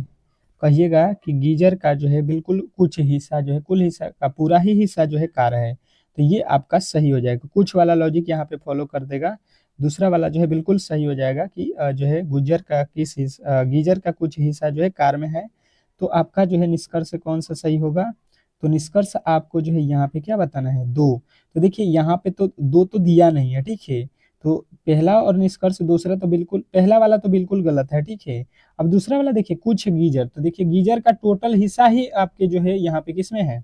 कहिएगा कि गीजर का जो है बिल्कुल कुछ हिस्सा जो है, कुल हिस्सा का पूरा ही हिस्सा जो है कार है। तो ये आपका सही हो जाएगा, कुछ वाला लॉजिक यहाँ पे फॉलो कर देगा। दूसरा वाला जो है बिल्कुल सही हो जाएगा कि जो है गुजर का किस हिस्सा, गीजर का कुछ हिस्सा जो है कार में है। तो आपका जो है निष्कर्ष कौन सा सही होगा, तो निष्कर्ष आपको जो है यहाँ पे क्या बताना है, दो। तो देखिए यहाँ पे तो दो तो दिया नहीं है। ठीक है, तो पहला और निष्कर्ष दूसरा तो बिल्कुल, पहला वाला तो बिल्कुल गलत है। ठीक है, अब दूसरा वाला देखिए कुछ गीजर, तो देखिए गीजर का टोटल हिस्सा ही आपके जो है यहाँ पे किसमें है,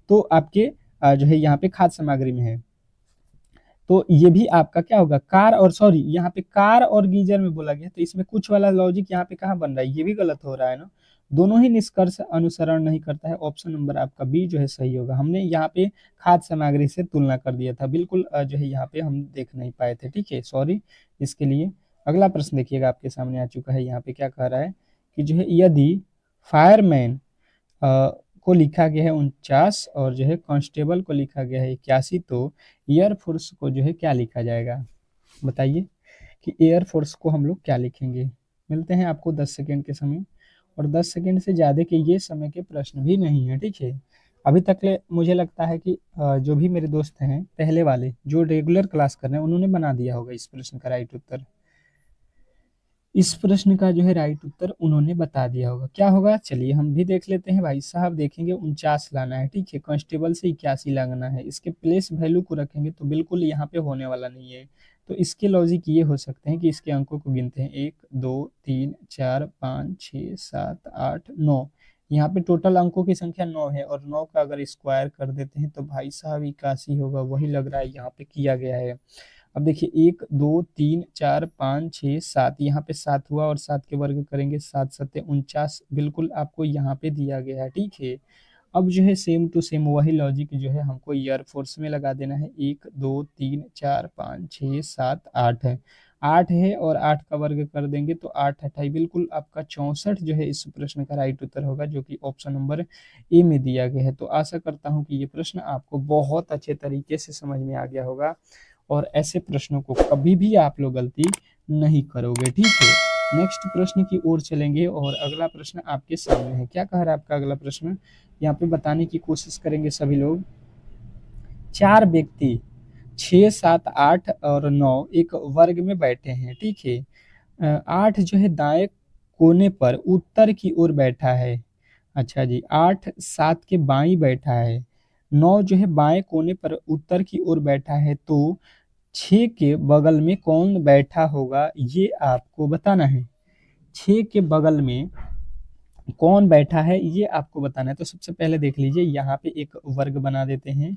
तो आपके जो है यहाँ पे खाद्य सामग्री में है। तो ये भी आपका क्या होगा, कार और, सॉरी यहाँ पे कार और गीजर में बोला गया, तो इसमें कुछ वाला लॉजिक यहाँ पे कहाँ बन रहा है, ये भी गलत हो रहा है ना। दोनों ही निष्कर्ष अनुसरण नहीं करता है। ऑप्शन नंबर आपका बी जो है सही होगा। हमने यहाँ पे खाद्य सामग्री से तुलना कर दिया था, बिल्कुल जो है यहाँ पे हम देख नहीं पाए थे। ठीक है, सॉरी इसके लिए। अगला प्रश्न देखिएगा आपके सामने आ चुका है, यहाँ पे क्या कह रहा है कि जो है यदि फायरमैन को लिखा गया है 49 और जो है कांस्टेबल को लिखा गया है 81, तो एयरफोर्स को जो है क्या लिखा जाएगा, बताइए कि एयरफोर्स को हम लोग क्या लिखेंगे। मिलते हैं आपको 10 सेकेंड के समय, और 10 सेकेंड से ज़्यादा के ये समय के प्रश्न भी नहीं है। ठीक है, अभी तक ले मुझे लगता है कि जो भी मेरे दोस्त हैं पहले वाले जो रेगुलर क्लास कर रहे हैं, उन्होंने बना दिया होगा इस प्रश्न का राइट उत्तर। इस प्रश्न का जो है राइट उत्तर उन्होंने बता दिया होगा। क्या होगा, चलिए हम भी देख लेते हैं। भाई साहब देखेंगे 49 लाना है। ठीक है, कांस्टेबल से 81 लाना है, इसके प्लेस वैल्यू को रखेंगे तो बिल्कुल यहाँ पे होने वाला नहीं है। तो इसके लॉजिक ये हो सकते हैं कि इसके अंकों को गिनते हैं, 1 2 3 4 5 6 7 8 9, यहाँ पे टोटल अंकों की संख्या 9 है, और 9 का अगर स्क्वायर कर देते हैं तो भाई साहब 81 होगा, वही लग रहा है यहाँ पे किया गया है। अब देखिए 1 2 3 4 5 6 7, यहाँ पे 7 हुआ और 7 के वर्ग करेंगे, 7 7 49, बिल्कुल आपको यहाँ पे दिया गया है। ठीक है, अब जो है सेम टू सेम वही लॉजिक जो है हमको एयरफोर्स में लगा देना है। 1 2 3 4 5 6 7 8 है, 8 है और 8 का वर्ग कर देंगे तो 8 अठाई, बिल्कुल आपका 64 जो है इस प्रश्न का राइट उत्तर होगा, जो कि ऑप्शन नंबर ए में दिया गया है। तो आशा करता हूँ कि ये प्रश्न आपको बहुत अच्छे तरीके से समझ में आ गया होगा, और ऐसे प्रश्नों को कभी भी आप लोग गलती नहीं करोगे। ठीक है, नेक्स्ट प्रश्न की ओर चलेंगे, और अगला प्रश्न आपके सामने है। क्या कह रहा है आपका अगला प्रश्न, यहाँ पे बताने की कोशिश करेंगे सभी लोग। 4 व्यक्ति 6 7 8 और 9 एक वर्ग में बैठे हैं। ठीक है, 8 जो है दाएं कोने पर उत्तर की ओर बैठा है। अच्छा जी, 8 7 के बाईं बैठा है, 9 जो है बाएं कोने पर उत्तर की ओर बैठा है। तो 6 के बगल में कौन बैठा होगा, ये आपको बताना है। 6 के बगल में कौन बैठा है ये आपको बताना है। तो सबसे पहले देख लीजिए, यहाँ पे एक वर्ग बना देते हैं,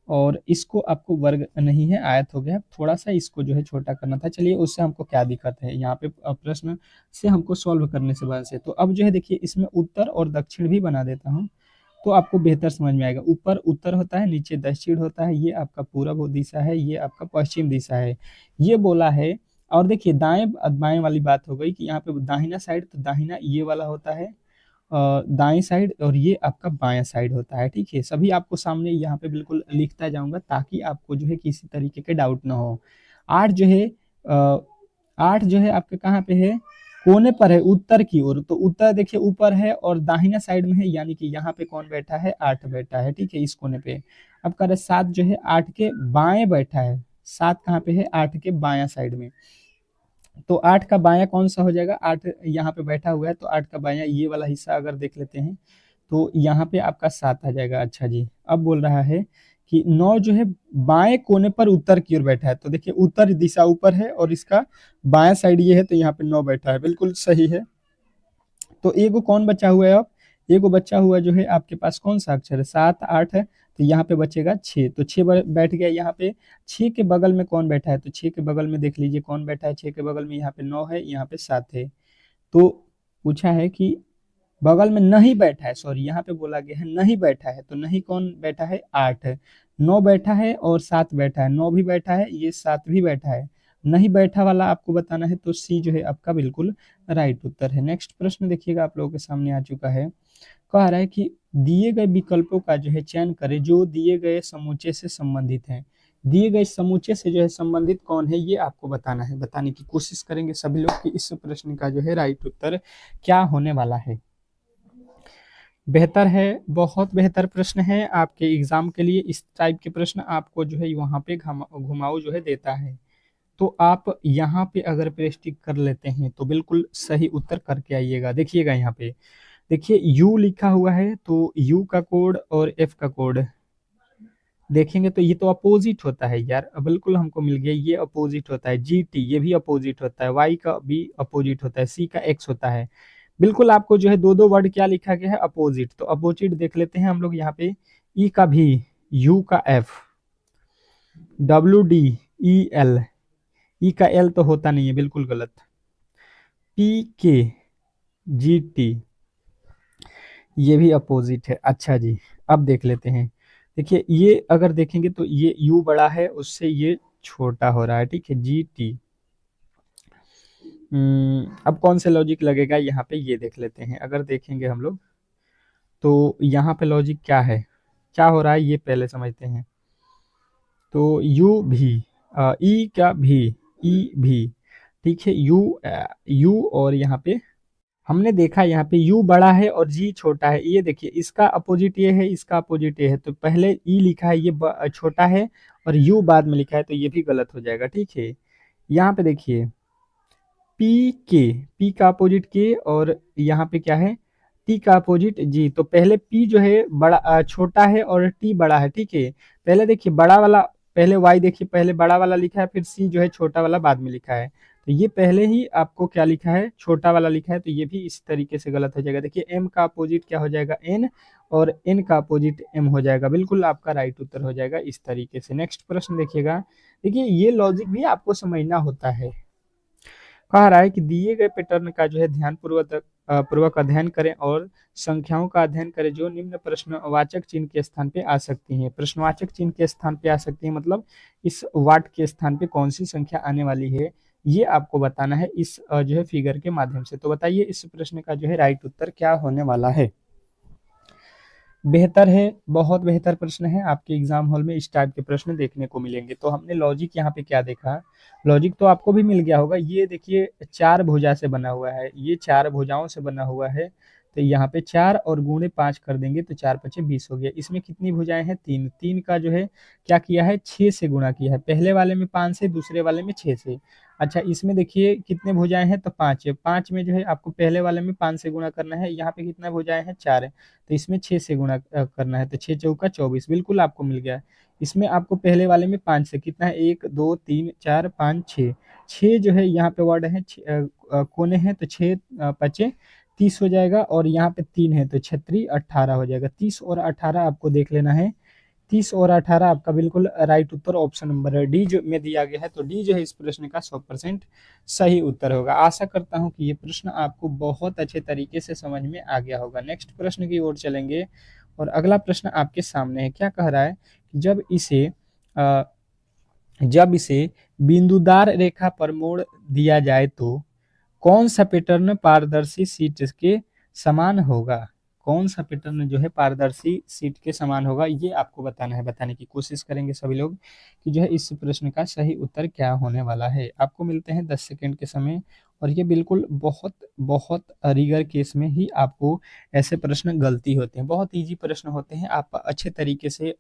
और इसको आपको वर्ग नहीं है, आयत हो गया, थोड़ा सा इसको जो है छोटा करना था। चलिए उससे हमको क्या दिक्कत है, यहाँ पे प्रश्न से हमको सॉल्व करने से वजह से। तो अब जो है देखिए इसमें उत्तर और दक्षिण भी बना देता हूँ, तो आपको बेहतर समझ में आएगा। ऊपर उत्तर होता है, नीचे दक्षिण होता है, ये आपका पूरब दिशा है, ये आपका पश्चिम दिशा है, ये बोला है। और देखिए दाएं बाएं वाली बात हो गई कि यहाँ पे दाहिना साइड, तो दाहिना ये वाला होता है, दाएं साइड और ये आपका बायां साइड होता है। ठीक है, सभी आपको सामने यहाँ पे बिल्कुल लिखता जाऊंगा ताकि आपको जो है किसी तरीके के डाउट ना हो। 8 जो है 8 जो है आपके कहाँ पे है, कोने पर है उत्तर की ओर। तो उत्तर देखिए ऊपर है और दाहिना साइड में है, यानी कि यहाँ पे कौन बैठा है, 8 बैठा है। ठीक है, इस कोने पे। अब कह रहे 7 जो है 8 के बाएं बैठा है। 7 कहाँ पे है, 8 के बायां साइड में। तो 8 का बायां कौन सा हो जाएगा, 8 यहाँ पे बैठा हुआ है तो 8 का बायां ये वाला हिस्सा अगर देख लेते हैं तो यहाँ पे आपका 7 आ जाएगा। अच्छा जी, अब बोल रहा है कि 9 जो है बाएं कोने पर उत्तर की ओर बैठा है। तो देखिए उत्तर दिशा ऊपर है और इसका बायां साइड ये है, तो यहाँ पे 9 बैठा है, बिल्कुल सही है। तो एगो कौन बचा हुआ है, अब एगो बचा हुआ जो है आपके पास कौन सा अक्षर है, 7 8 है, तो यहाँ पे बचेगा 6। तो 6 बैठ गया यहाँ पे। 6 के बगल में कौन बैठा है, तो 6 के बगल में देख लीजिए कौन बैठा है। 6 के बगल में यहाँ पे 9 है, यहाँ पे 7 है। तो पूछा है कि बगल में नहीं बैठा है, सॉरी यहाँ पे बोला गया है नहीं बैठा है। तो नहीं कौन बैठा है, 8 है। 9 बैठा है और 7 बैठा है, 9 भी बैठा है, ये 7 भी बैठा है। नहीं बैठा वाला आपको बताना है, तो सी जो है आपका बिल्कुल राइट उत्तर है। नेक्स्ट प्रश्न देखिएगा, आप लोगों के सामने आ चुका है। कह रहा है कि दिए गए विकल्पों का जो है चयन करें जो दिए गए समूचे से संबंधित है। दिए गए समूचे से जो है संबंधित कौन है, ये आपको बताना है। बताने की कोशिश करेंगे सभी लोग कि इस प्रश्न का जो है राइट उत्तर क्या होने वाला है। बेहतर है, बहुत बेहतर प्रश्न है आपके एग्जाम के लिए। इस टाइप के प्रश्न आपको जो है वहां पे घुमाऊ जो है देता है। तो आप यहाँ पे अगर प्रेस्टिक कर लेते हैं तो बिल्कुल सही उत्तर करके आइएगा। देखिएगा यहाँ पे, देखिए यू लिखा हुआ है, तो यू का कोड और एफ का कोड देखेंगे तो ये तो अपोजिट होता है यार, बिल्कुल हमको मिल गया, ये अपोजिट होता है। जी टी ये भी अपोजिट होता है, वाई का भी अपोजिट होता है, सी का एक्स होता है। बिल्कुल आपको जो है दो दो वर्ड क्या लिखा गया है, अपोजिट। तो अपोजिट देख लेते हैं हम लोग यहाँ पे। ई का भी, यू का F, W D, E L, E का एल तो होता नहीं है, बिल्कुल गलत। पी के, जी टी ये भी अपोजिट है। अच्छा जी, अब देख लेते हैं। देखिए ये अगर देखेंगे तो ये यू बड़ा है, उससे ये छोटा हो रहा है। ठीक है, जी टी। अब कौन से लॉजिक लगेगा यहाँ पे, ये देख लेते हैं। अगर देखेंगे हम लोग तो यहाँ पे लॉजिक क्या है, क्या हो रहा है ये पहले समझते हैं। तो यू भी, ई का भी, ई भी, ठीक है, यू और यहाँ पे हमने देखा यहाँ पे यू बड़ा है और जी छोटा है। ये देखिए इसका अपोजिट ये है, इसका अपोजिट ये है। तो पहले ई लिखा है, ये छोटा है, और यू बाद में लिखा है, तो ये भी गलत हो जाएगा। ठीक है, यहाँ पे देखिए पी के, पी का अपोजिट के, और यहाँ पे क्या है, टी का अपोजिट जी। तो पहले पी जो है बड़ा छोटा है और टी बड़ा है। ठीक है, पहले देखिए बड़ा वाला, पहले वाई देखिए पहले बड़ा वाला लिखा है, फिर सी जो है छोटा वाला बाद में लिखा है। तो ये पहले ही आपको क्या लिखा है, छोटा वाला लिखा है, तो ये भी इस तरीके से गलत हो जाएगा। देखिए एम का अपोजिट क्या हो जाएगा, एन, और एन का अपोजिट एम हो जाएगा। बिल्कुल आपका राइट उत्तर हो जाएगा इस तरीके से। नेक्स्ट प्रश्न देखिएगा। देखिए ये लॉजिक भी आपको समझना होता है। कह रहा है कि दिए गए पैटर्न का जो है पूर्वक अध्ययन करें और संख्याओं का अध्ययन करें जो निम्न प्रश्नवाचक चिन्ह के स्थान पे आ सकती हैं। प्रश्नवाचक चिन्ह के स्थान पे आ सकती है मतलब इस वाट के स्थान पे कौन सी संख्या आने वाली है, ये आपको बताना है इस जो है फिगर के माध्यम से। तो बताइए इस प्रश्न का जो है राइट उत्तर क्या होने वाला है। बेहतर है, बहुत बेहतर प्रश्न है। आपके एग्जाम हॉल में इस टाइप के प्रश्न देखने को मिलेंगे। तो हमने लॉजिक यहाँ पे क्या देखा, लॉजिक तो आपको भी मिल गया होगा। ये देखिए 4 भुजा से बना हुआ है, ये 4 भुजाओं से बना हुआ है। तो यहाँ पे 4 और गुणे 5 कर देंगे तो 4 पचे 20 हो गया। इसमें कितनी भुजाएं हैं, 3। 3 का जो है क्या किया है, 6 से गुणा किया है। पहले वाले में 5 से, दूसरे वाले में 6 से। अच्छा इसमें देखिए कितने भुजाएं हैं, तो 5 है। 5 में जो है आपको पहले वाले में 5 से गुणा करना है। यहाँ पे कितना भुजाएं हैं, 4 है, तो इसमें 6 से गुणा करना है। तो 6 चौका 24, बिल्कुल आपको मिल गया। इसमें आपको पहले वाले में 5 से कितना है, 1 2 3 4 5 6। 6 जो है यहाँ पे वर्ड है, कोने हैं, तो 6 पचे 30 हो जाएगा, और यहाँ पे 3 है तो 6 18 हो जाएगा। 30 और 18 आपको देख लेना है। 30 और 18 आपका बिल्कुल राइट उत्तर ऑप्शन नंबर डी जो में दिया गया है। तो डी जो है इस प्रश्न का 100% सही उत्तर होगा। आशा करता हूं कि ये प्रश्न आपको बहुत अच्छे तरीके से समझ में आ गया होगा। नेक्स्ट प्रश्न की ओर चलेंगे और अगला प्रश्न आपके सामने है। क्या कह रहा है कि जब इसे बिंदुदार रेखा पर मोड़ दिया जाए तो कौन सा पैटर्न पारदर्शी शीट के समान होगा? कौन सा पैटर्न जो है पारदर्शी शीट के समान होगा, ये आपको बताना है। बताने की कोशिश करेंगे सभी लोग कि जो है इस प्रश्न का सही उत्तर क्या होने वाला है। आपको मिलते हैं 10 सेकंड के समय, और ये बिल्कुल बहुत बहुत रिगर केस में ही आपको ऐसे प्रश्न गलती होते हैं। बहुत ईजी प्रश्न होते हैं, आप अच्छे तरीके से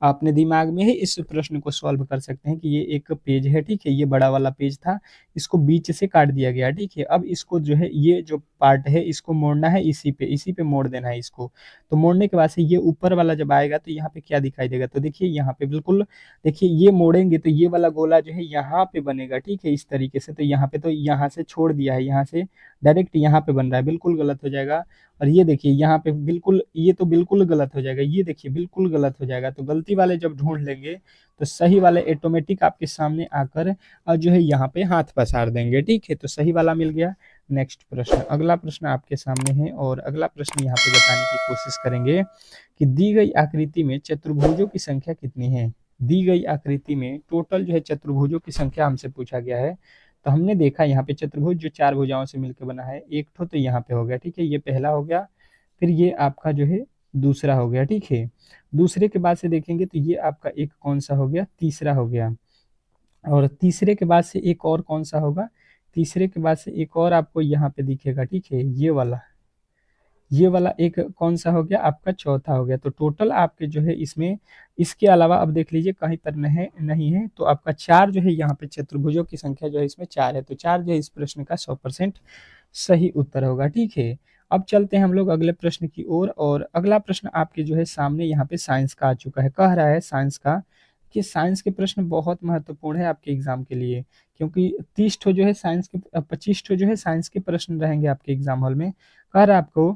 अपने दिमाग में ही इस प्रश्न को सॉल्व कर सकते हैं कि ये एक पेज है, ठीक है, ये बड़ा वाला पेज था, इसको बीच से काट दिया गया, ठीक है। अब इसको जो है ये जो पार्ट है इसको मोड़ना है, इसी पे मोड़ देना है इसको। तो मोड़ने के बाद से ये ऊपर वाला जब आएगा तो यहाँ पे क्या दिखाई देगा, तो देखिए यहाँ पे बिल्कुल, देखिए ये मोड़ेंगे तो ये वाला गोला जो है यहाँ पे बनेगा, ठीक है, इस तरीके से। तो यहाँ पे, तो यहाँ से छोड़ दिया है, यहाँ से डायरेक्ट यहाँ पे बन रहा है, बिल्कुल गलत हो जाएगा। और ये देखिए यहाँ पे बिल्कुल, ये तो बिल्कुल गलत हो जाएगा, ये देखिए बिल्कुल गलत हो जाएगा। तो गलती वाले जब ढूंढ लेंगे तो सही वाले ऑटोमेटिक आपके सामने आकर और जो है यहाँ पे हाथ पसार देंगे, ठीक है। तो सही वाला मिल गया। नेक्स्ट प्रश्न, अगला प्रश्न आपके सामने है, और अगला प्रश्न यहाँ पे बताने की कोशिश करेंगे कि दी गई आकृति में चतुर्भुजों की संख्या कितनी है। दी गई आकृति में टोटल जो है चतुर्भुजों की संख्या हमसे पूछा गया है। तो हमने देखा यहाँ पे चतुर्भुज जो 4 भुजाओं से मिलकर बना है, एक ठो तो यहाँ पे हो गया, ठीक है, ये पहला हो गया। फिर ये आपका जो है दूसरा हो गया, ठीक है। दूसरे के बाद से देखेंगे तो ये आपका एक कौन सा हो गया, तीसरा हो गया। और तीसरे के बाद से एक और कौन सा होगा, तीसरे के बाद से एक और आपको यहाँ पे दिखेगा, ठीक है, ये वाला एक कौन सा हो गया, आपका चौथा हो गया। तो टोटल आपके जो है इसमें, इसके अलावा अब देख लीजिए कहीं पर नहीं है, तो आपका 4 जो है यहाँ पे चतुर्भुजों की संख्या जो है इसमें 4 है। तो 4 जो है इस प्रश्न का 100% सही उत्तर होगा, ठीक है। अब चलते हैं हम लोग अगले प्रश्न की ओर, और अगला प्रश्न आपके जो है सामने यहाँ पे साइंस का आ चुका है। कह रहा है साइंस का कि साइंस के प्रश्न बहुत महत्वपूर्ण है आपके एग्जाम के लिए, क्योंकि 30 ठो जो है साइंस के, 25 ठो जो है साइंस के प्रश्न रहेंगे आपके एग्जाम हॉल में। कह रहा है आपको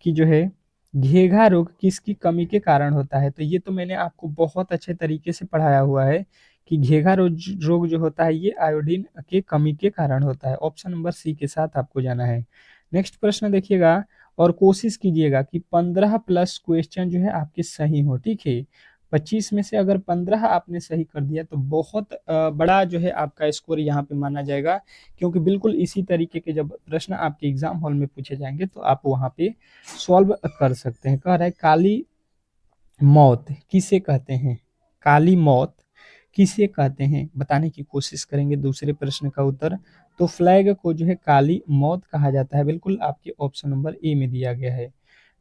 कि जो है घेघा रोग किसकी कमी के कारण होता है। तो ये तो मैंने आपको बहुत अच्छे तरीके से पढ़ाया हुआ है कि घेघा रोग जो होता है ये आयोडीन के कमी के कारण होता है। ऑप्शन नंबर सी के साथ आपको जाना है। नेक्स्ट प्रश्न देखिएगा, और कोशिश कीजिएगा कि 15 प्लस क्वेश्चन जो है आपके सही हो, ठीक है। 25 में से अगर 15 आपने सही कर दिया तो बहुत बड़ा जो है आपका स्कोर यहाँ पे माना जाएगा, क्योंकि बिल्कुल इसी तरीके के जब प्रश्न आपके एग्जाम हॉल में पूछे जाएंगे तो आप वहाँ पे सॉल्व कर सकते हैं। कह रहा है काली मौत किसे कहते हैं, काली मौत किसे कहते हैं, बताने की कोशिश करेंगे दूसरे प्रश्न का उत्तर। तो फ्लैग को जो है काली मौत कहा जाता है, बिल्कुल आपके ऑप्शन नंबर ए में दिया गया है।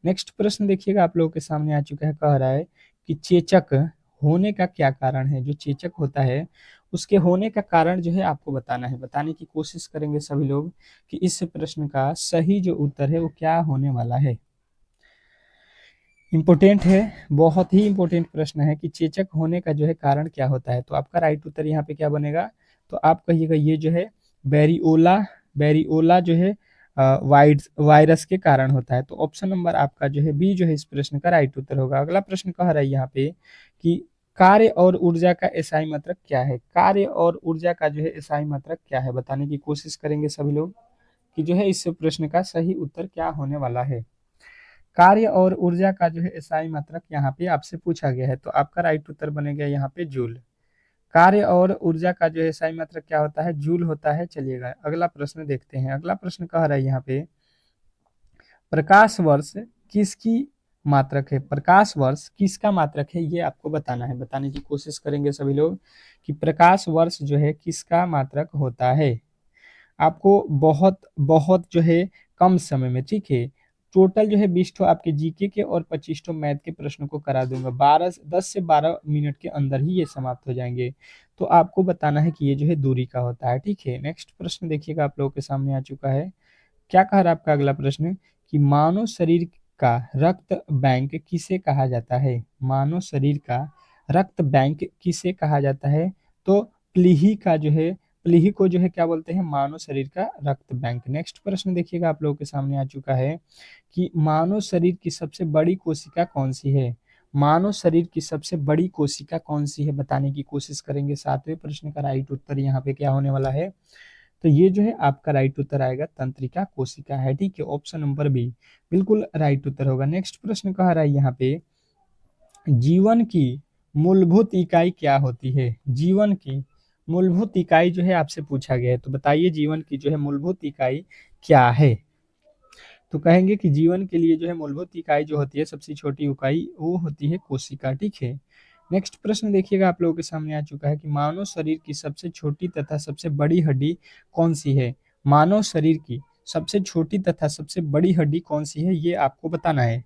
नेक्स्ट प्रश्न देखिएगा आप लोगों के सामने आ चुका है। कह रहा है कि चेचक होने का क्या कारण है। जो चेचक होता है उसके होने का कारण जो है आपको बताना है। बताने की कोशिश करेंगे सभी लोग कि इस प्रश्न का सही जो उत्तर है वो क्या होने वाला है। इम्पोर्टेंट है, बहुत ही इम्पोर्टेंट प्रश्न है कि चेचक होने का जो है कारण क्या होता है। तो आपका राइट उत्तर यहाँ पे क्या बनेगा, तो आप कहिएगा ये जो है बेरियोला, बेरियोला जो है वायरस के कारण होता है। तो ऑप्शन नंबर आपका जो है बी जो है इस प्रश्न का राइट उत्तर होगा। अगला प्रश्न कह रहा है यहाँ पे कि कार्य और ऊर्जा का एसआई मात्रक क्या है। कार्य और ऊर्जा का जो है एसआई मात्रक क्या है, बताने की कोशिश करेंगे सभी लोग कि जो है इस प्रश्न का सही उत्तर क्या होने वाला है। कार्य और ऊर्जा का जो है एसआई मात्रक यहाँ पे आपसे पूछा गया है, तो आपका राइट उत्तर बनेगा यहाँ पे जूल। कार्य और ऊर्जा का जो है एसआई मात्रक क्या होता है, जूल होता है। चलिएगा अगला प्रश्न देखते हैं। अगला प्रश्न कह रहा है यहाँ पे प्रकाश वर्ष किसकी मात्रक है। प्रकाश वर्ष किसका मात्रक है ये आपको बताना है। बताने की कोशिश करेंगे सभी लोग कि प्रकाश वर्ष जो है किसका मात्रक होता है। आपको बहुत बहुत जो है कम समय में, ठीक है, टोटल जो है 20 ठो आपके जीके के और 25 ठो मैथ के प्रश्नों को करा दूंगा। 10 से 12 मिनट के अंदर ही ये समाप्त हो जाएंगे। तो आपको बताना है कि ये जो है दूरी का होता है, ठीक है। नेक्स्ट प्रश्न देखिएगा आप लोगों के सामने आ चुका है। क्या कह रहा है आपका अगला प्रश्न कि मानव शरीर का रक्त बैंक किसे कहा जाता है। मानव शरीर का रक्त बैंक किसे कहा जाता है, तो प्लीही का जो है, प्लीही को जो है क्या बोलते हैं, मानव शरीर का रक्त बैंक। नेक्स्ट प्रश्न देखिएगा आप लोगों के सामने आ चुका है कि मानव शरीर की सबसे बड़ी कोशिका कौन सी है। मानव शरीर की सबसे बड़ी कोशिका कौन सी है, बताने की कोशिश करेंगे। 7वें प्रश्न का राइट उत्तर यहाँ पे क्या होने वाला है, तो ये जो है आपका राइट उत्तर आएगा तंत्रिका कोशिका है, ठीक है। ऑप्शन नंबर बी बिल्कुल राइट उत्तर होगा। नेक्स्ट प्रश्न कह रहा है यहाँ पे जीवन की मूलभूत इकाई क्या होती है। जीवन की मूलभूत इकाई जो है आपसे पूछा गया है, तो बताइए जीवन की जो है मूलभूत इकाई क्या है। तो कहेंगे कि जीवन के लिए जो है मूलभूत इकाई जो होती है, सबसे छोटी इकाई वो होती है कोशिका, ठीक है। नेक्स्ट प्रश्न देखिएगा, आप लोगों के सामने आ चुका है कि मानव शरीर की सबसे छोटी तथा सबसे बड़ी हड्डी कौन सी है। मानव शरीर की सबसे छोटी तथा सबसे बड़ी हड्डी कौन सी है, ये आपको बताना है।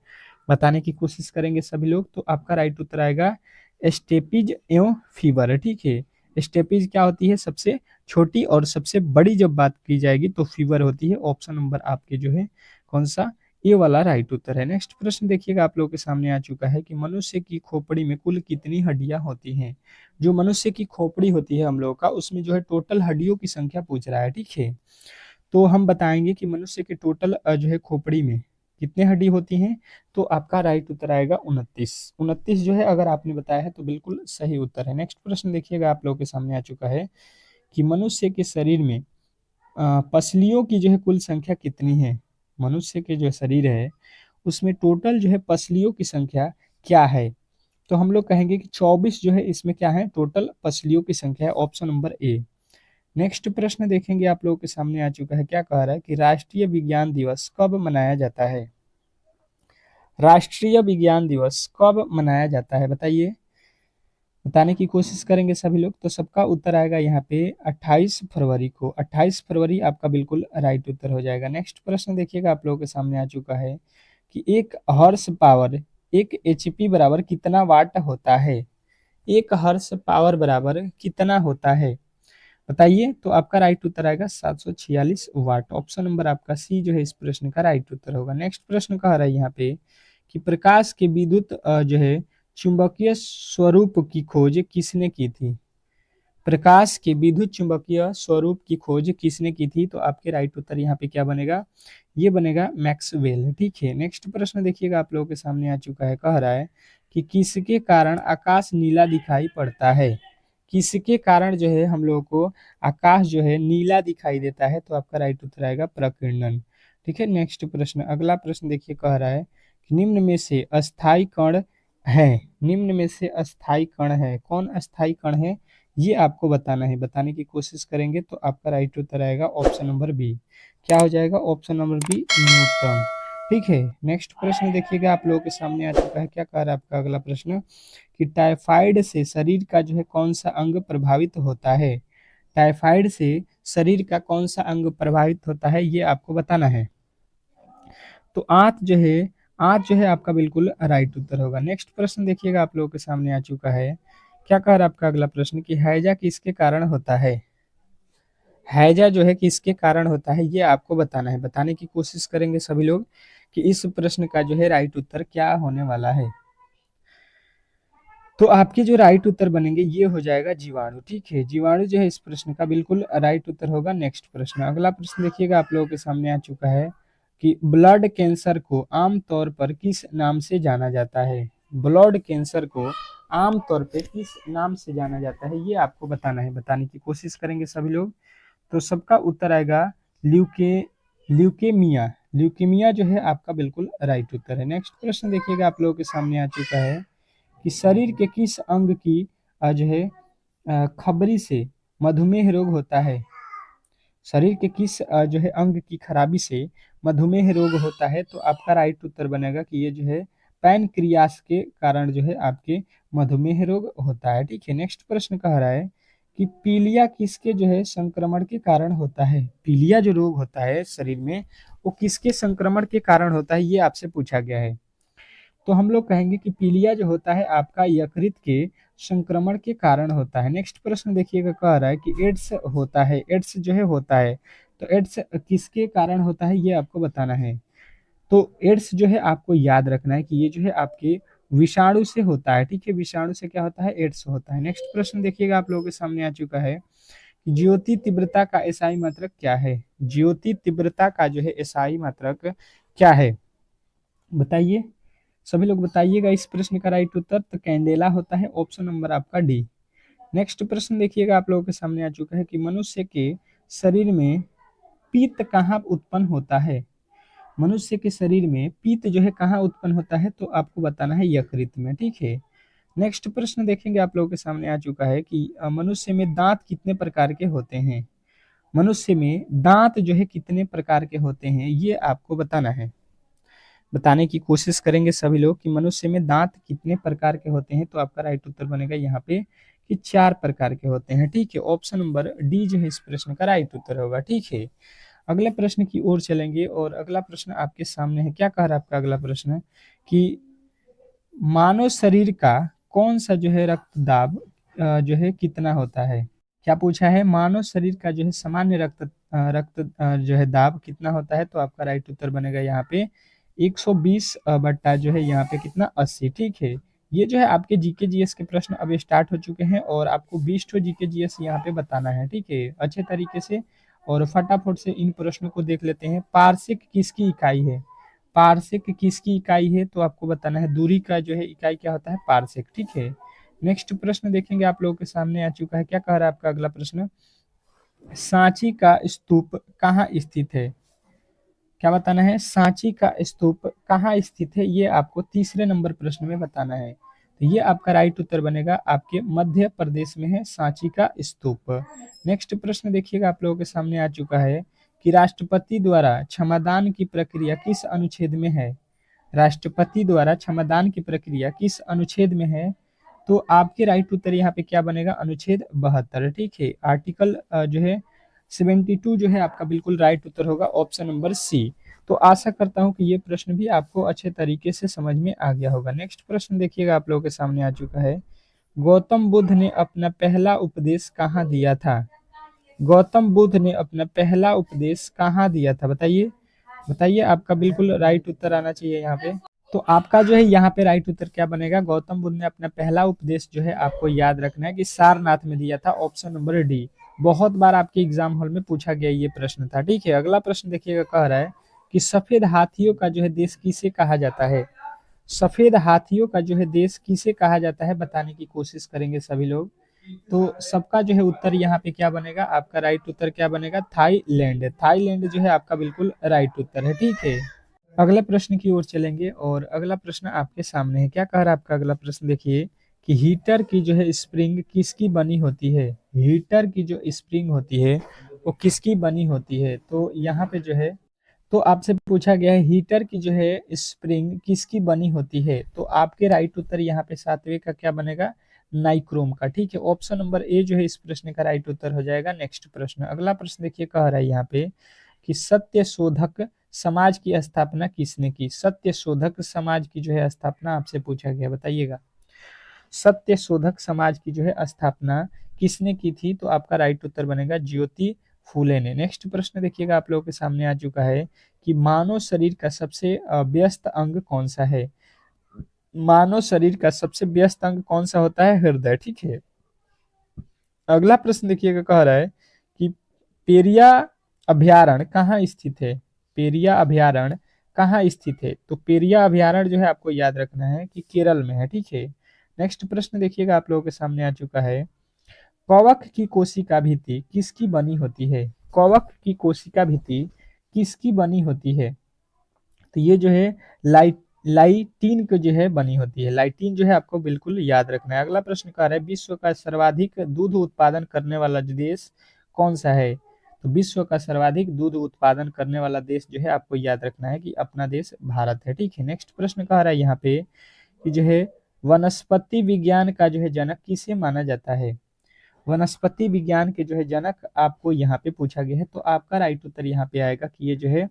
बताने की कोशिश करेंगे सभी लोग। तो आपका राइट उत्तर आएगा स्टेपीज एवं फीवर, ठीक है। स्टेपीज क्या होती है, सबसे छोटी, और सबसे बड़ी जब बात की जाएगी तो फीवर होती है। ऑप्शन नंबर आपके जो है कौन सा, ये वाला राइट उत्तर है। नेक्स्ट प्रश्न देखिएगा, आप लोगों के सामने आ चुका है कि मनुष्य की खोपड़ी में कुल कितनी हड्डियां होती हैं। जो मनुष्य की खोपड़ी होती है हम लोग का, उसमें जो है टोटल हड्डियों की संख्या पूछ रहा है, ठीक है। तो हम बताएंगे कि मनुष्य के टोटल जो है खोपड़ी में कितने हड्डी होती हैं। तो आपका राइट उत्तर आएगा 29। 29 जो है अगर आपने बताया है तो बिल्कुल सही उत्तर है। नेक्स्ट प्रश्न देखिएगा, आप लोगों के सामने आ चुका है कि मनुष्य के शरीर में पसलियों की जो है कुल संख्या कितनी है। मनुष्य के जो शरीर है उसमें टोटल जो है पसलियों की संख्या क्या है। तो हम लोग कहेंगे कि 24 जो है इसमें क्या है, टोटल पसलियों की संख्या है। ऑप्शन नंबर ए। नेक्स्ट प्रश्न देखेंगे, आप लोगों के सामने आ चुका है, क्या कह रहा है कि राष्ट्रीय विज्ञान दिवस कब मनाया जाता है। राष्ट्रीय विज्ञान दिवस कब मनाया जाता है, बताइए। बताने की कोशिश करेंगे सभी लोग। तो सबका उत्तर आएगा यहाँ पे 28 फरवरी को। 28 फरवरी आपका बिल्कुल राइट उत्तर हो जाएगा। नेक्स्ट प्रश्न देखिएगा, आप लोगों के सामने आ चुका है कि एक हॉर्स पावर, एक एचपी बराबर कितना वाट होता है। एक हॉर्स पावर बराबर कितना होता है, बताइए। तो आपका राइट उत्तर आएगा 746 वाट। ऑप्शन नंबर आपका सी जो है इस प्रश्न का राइट उत्तर होगा। नेक्स्ट प्रश्न कह रहा है यहाँ पे कि प्रकाश के विद्युत जो है चुंबकीय स्वरूप की खोज किसने की थी। प्रकाश के विद्युत चुंबकीय स्वरूप की खोज किसने की थी। तो आपके राइट उत्तर यहाँ पे क्या बनेगा, ये बनेगा मैक्सवेल, ठीक है। नेक्स्ट प्रश्न देखिएगा, आप लोगों के सामने आ चुका है, कह रहा है कि किसके कारण आकाश नीला दिखाई पड़ता है। किसके कारण जो है हम लोगों को आकाश जो है नीला दिखाई देता है। तो आपका राइट उत्तर आएगा प्रकीर्णन, ठीक है। नेक्स्ट प्रश्न, अगला प्रश्न देखिए, कह रहा है कि निम्न में से अस्थाई कण है। निम्न में से अस्थाई कण है, कौन अस्थाई कण है, ये आपको बताना है। बताने की कोशिश करेंगे तो आपका राइट उत्तर आएगा ऑप्शन नंबर बी। क्या हो जाएगा, ऑप्शन नंबर बी, न्यूट्रॉन, ठीक है। नेक्स्ट प्रश्न देखिएगा, आप लोगों के सामने आ चुका है, क्या कह रहा है आपका अगला प्रश्न कि टाइफाइड से शरीर का जो है कौन सा अंग प्रभावित होता है। टाइफाइड से शरीर का कौन सा अंग प्रभावित होता है, ये आपको बताना है। तो आंत जो है आपका बिल्कुल राइट उत्तर होगा। नेक्स्ट प्रश्न देखिएगा, आप लोगों के सामने आ चुका है, क्या कह रहा है आपका अगला प्रश्न कि हैजा किसके कारण होता है। हैजा जो है किसके कारण होता है, ये आपको बताना है। बताने की कोशिश करेंगे सभी लोग कि इस प्रश्न का जो है राइट उत्तर क्या होने वाला है। तो आपके जो राइट उत्तर बनेंगे ये हो जाएगा जीवाणु, ठीक है। जीवाणु जो है इस प्रश्न का बिल्कुल राइट उत्तर होगा। नेक्स्ट प्रश्न, अगला प्रश्न देखिएगा, आप लोगों के सामने आ चुका है कि ब्लड कैंसर को आमतौर पर किस नाम से जाना जाता है। ब्लड कैंसर को आमतौर पर किस नाम से जाना जाता है, ये आपको बताना है। बताने की कोशिश करेंगे सभी लोग। तो सबका उत्तर आएगा ल्यूकेमिया। ल्यूकेमिया जो है आपका बिल्कुल राइट उत्तर है। नेक्स्ट प्रश्न देखिएगा, आप लोगों के सामने आ चुका है कि शरीर के किस अंग की जो है खबरी से मधुमेह रोग होता है। शरीर के किस जो है अंग की खराबी से मधुमेह रोग होता है। तो आपका राइट उत्तर बनेगा कि ये जो है पैनक्रियास के कारण जो है आपके मधुमेह रोग होता है, ठीक है। नेक्स्ट प्रश्न कह रहा है कि पीलिया किसके जो है संक्रमण के कारण होता है। पीलिया जो रोग होता है शरीर में, वो किसके संक्रमण के कारण होता है, ये आपसे पूछा गया है। तो हम लोग कहेंगे कि पीलिया जो होता है आपका यकृत के संक्रमण के कारण होता है। नेक्स्ट प्रश्न देखिएगा, कह रहा है कि एड्स होता है, एड्स जो है होता है, तो एड्स किसके कारण होता है, ये आपको बताना है। तो एड्स जो है आपको याद रखना है कि ये जो है आपके विषाणु से होता है, ठीक है। विषाणु से क्या होता है, एड्स होता है। नेक्स्ट प्रश्न देखिएगा, आप लोगों के सामने आ चुका है कि ज्योति तीव्रता का एसआई मात्रक क्या है। ज्योति तीव्रता का जो है एसआई मात्रक क्या है, बताइए। सभी लोग बताइएगा इस प्रश्न का राइट उत्तर। तो कैंडेला होता है, ऑप्शन नंबर आपका डी। नेक्स्ट प्रश्न देखिएगा, आप लोगों के सामने आ चुका है कि मनुष्य के शरीर में पित्त कहाँ उत्पन्न होता है। मनुष्य के शरीर में पित्त जो है कहाँ उत्पन्न होता है, तो आपको बताना है यकृत में, ठीक है। नेक्स्ट प्रश्न देखेंगे, आप लोगों के सामने आ चुका है कि मनुष्य में दांत कितने प्रकार के होते हैं। मनुष्य में दांत जो है कितने प्रकार के होते हैं, ये आपको बताना है। बताने की कोशिश करेंगे सभी लोग कि मनुष्य में दांत कितने प्रकार के होते हैं। तो आपका राइट उत्तर बनेगा यहाँ पे कि 4 प्रकार के होते हैं। ठीक है, ऑप्शन नंबर डी जो है इस प्रश्न का राइट उत्तर होगा। ठीक है, अगले प्रश्न की ओर चलेंगे और अगला प्रश्न आपके सामने है। क्या कह रहा है आपका अगला प्रश्न कि मानव शरीर का कौन सा जो है रक्त दाब जो है कितना होता है। क्या पूछा है, मानव शरीर का जो है सामान्य रक्त जो है दाब कितना होता है। तो आपका राइट उत्तर बनेगा यहाँ पे 120 बट्टा जो है यहाँ पे कितना 80। ठीक है, ये जो है आपके जीके जीएस के प्रश्न अब स्टार्ट हो चुके हैं और आपको 20 ठो जीके जीएस यहाँ पे बताना है। ठीक है, अच्छे तरीके से और फटाफट से इन प्रश्नों को देख लेते हैं। पारसिक किसकी इकाई है, पारसेक किसकी इकाई है। तो आपको बताना है दूरी का जो है इकाई क्या होता है, पारसेक। ठीक है, नेक्स्ट प्रश्न देखेंगे आप लोगों के सामने आ चुका है। क्या कह रहा है आपका अगला प्रश्न, सांची का स्तूप कहाँ स्थित है। क्या बताना है, सांची का स्तूप कहाँ स्थित है, ये आपको तीसरे नंबर प्रश्न में बताना है। तो ये आपका राइट उत्तर बनेगा, आपके मध्य प्रदेश में है सांची का स्तूप। नेक्स्ट प्रश्न देखिएगा आप लोगों के सामने आ चुका है कि राष्ट्रपति द्वारा क्षमादान की प्रक्रिया किस अनुच्छेद में है। राष्ट्रपति द्वारा क्षमादान की प्रक्रिया किस अनुच्छेद में है। तो आपके राइट उत्तर यहाँ पे क्या बनेगा, अनुच्छेद 72। ठीक है, आर्टिकल जो है 72 जो है आपका बिल्कुल राइट उत्तर होगा, ऑप्शन नंबर सी। तो आशा करता हूँ कि ये प्रश्न भी आपको अच्छे तरीके से समझ में आ गया होगा। नेक्स्ट प्रश्न देखिएगा आप लोगों के सामने आ चुका है, गौतम बुद्ध ने अपना पहला उपदेश कहाँ दिया था। गौतम बुद्ध ने अपना पहला उपदेश कहाँ दिया था, बताइए बताइए। आपका बिल्कुल राइट उत्तर आना चाहिए यहाँ पे। तो आपका जो है यहाँ पे राइट उत्तर क्या बनेगा, गौतम बुद्ध ने अपना पहला उपदेश जो है आपको याद रखना है कि सारनाथ में दिया था, ऑप्शन नंबर डी। बहुत बार आपके एग्जाम हॉल में पूछा गया ये प्रश्न था। ठीक है, अगला प्रश्न देखिएगा, कह रहा है कि सफेद हाथियों का जो है देश किसे कहा जाता है। सफेद हाथियों का जो है देश किसे कहा जाता है, बताने की कोशिश करेंगे सभी लोग। तो सबका जो है उत्तर यहाँ पे क्या बनेगा, आपका राइट उत्तर क्या बनेगा, थाईलैंड। थाईलैंड जो है आपका बिल्कुल राइट उत्तर है। ठीक है, अगले प्रश्न की ओर चलेंगे और अगला प्रश्न आपके सामने है। क्या कह रहा है आपका अगला प्रश्न, देखिए कि हीटर की जो है स्प्रिंग किसकी बनी होती है। हीटर की जो स्प्रिंग होती है वो किसकी बनी होती है। तो यहाँ पे जो है, तो आपसे पूछा गया है हीटर की जो है स्प्रिंग किसकी बनी होती है। तो आपके राइट उत्तर यहाँ पे सातवें का क्या बनेगा, नाइक्रोम का। ठीक है, ऑप्शन नंबर ए जो है इस प्रश्न का राइट उत्तर हो जाएगा। नेक्स्ट प्रश्न, अगला प्रश्न देखिए, कह रहा है यहाँ पे कि सत्य शोधक समाज की स्थापना किसने की। सत्य शोधक समाज की जो है स्थापना आपसे पूछा गया, बताइएगा। सत्य शोधक समाज की जो है स्थापना किसने की थी। तो आपका राइट उत्तर बनेगा ज्योति फूले ने। नेक्स्ट प्रश्न देखिएगा आप लोगों के सामने आ चुका है कि मानव शरीर का सबसे व्यस्त अंग कौन सा है। मानव शरीर का सबसे व्यस्त अंग कौन सा होता है, हृदय। ठीक है, अगला प्रश्न देखिएगा, कह रहा है कि पेरिया अभ्यारण्य कहाँ स्थित है। पेरिया अभ्यारण्य कहाँ स्थित है। तो पेरिया अभ्यारण्य जो है आपको याद रखना है कि केरल में है। ठीक है, नेक्स्ट प्रश्न देखिएगा आप लोगों के सामने आ चुका है, कवक की कोशिका भित्ति किसकी बनी होती है। कवक की कोशिका भित्ति किसकी बनी होती है। तो ये जो है लाइटिन को जो है बनी होती है। लाइटिन जो है आपको बिल्कुल याद रखना है। अगला प्रश्न कह रहा है विश्व का सर्वाधिक दूध उत्पादन करने वाला देश कौन सा है। तो विश्व का सर्वाधिक दूध उत्पादन करने वाला देश जो है आपको याद रखना है कि अपना देश भारत है। ठीक है, नेक्स्ट प्रश्न कह रहा है यहाँ पे कि जो है वनस्पति विज्ञान का जो है जनक किसे माना जाता है। वनस्पति विज्ञान के जो है जनक आपको यहाँ पे पूछा गया है। तो आपका राइट उत्तर यहाँ पे आएगा कि ये जो है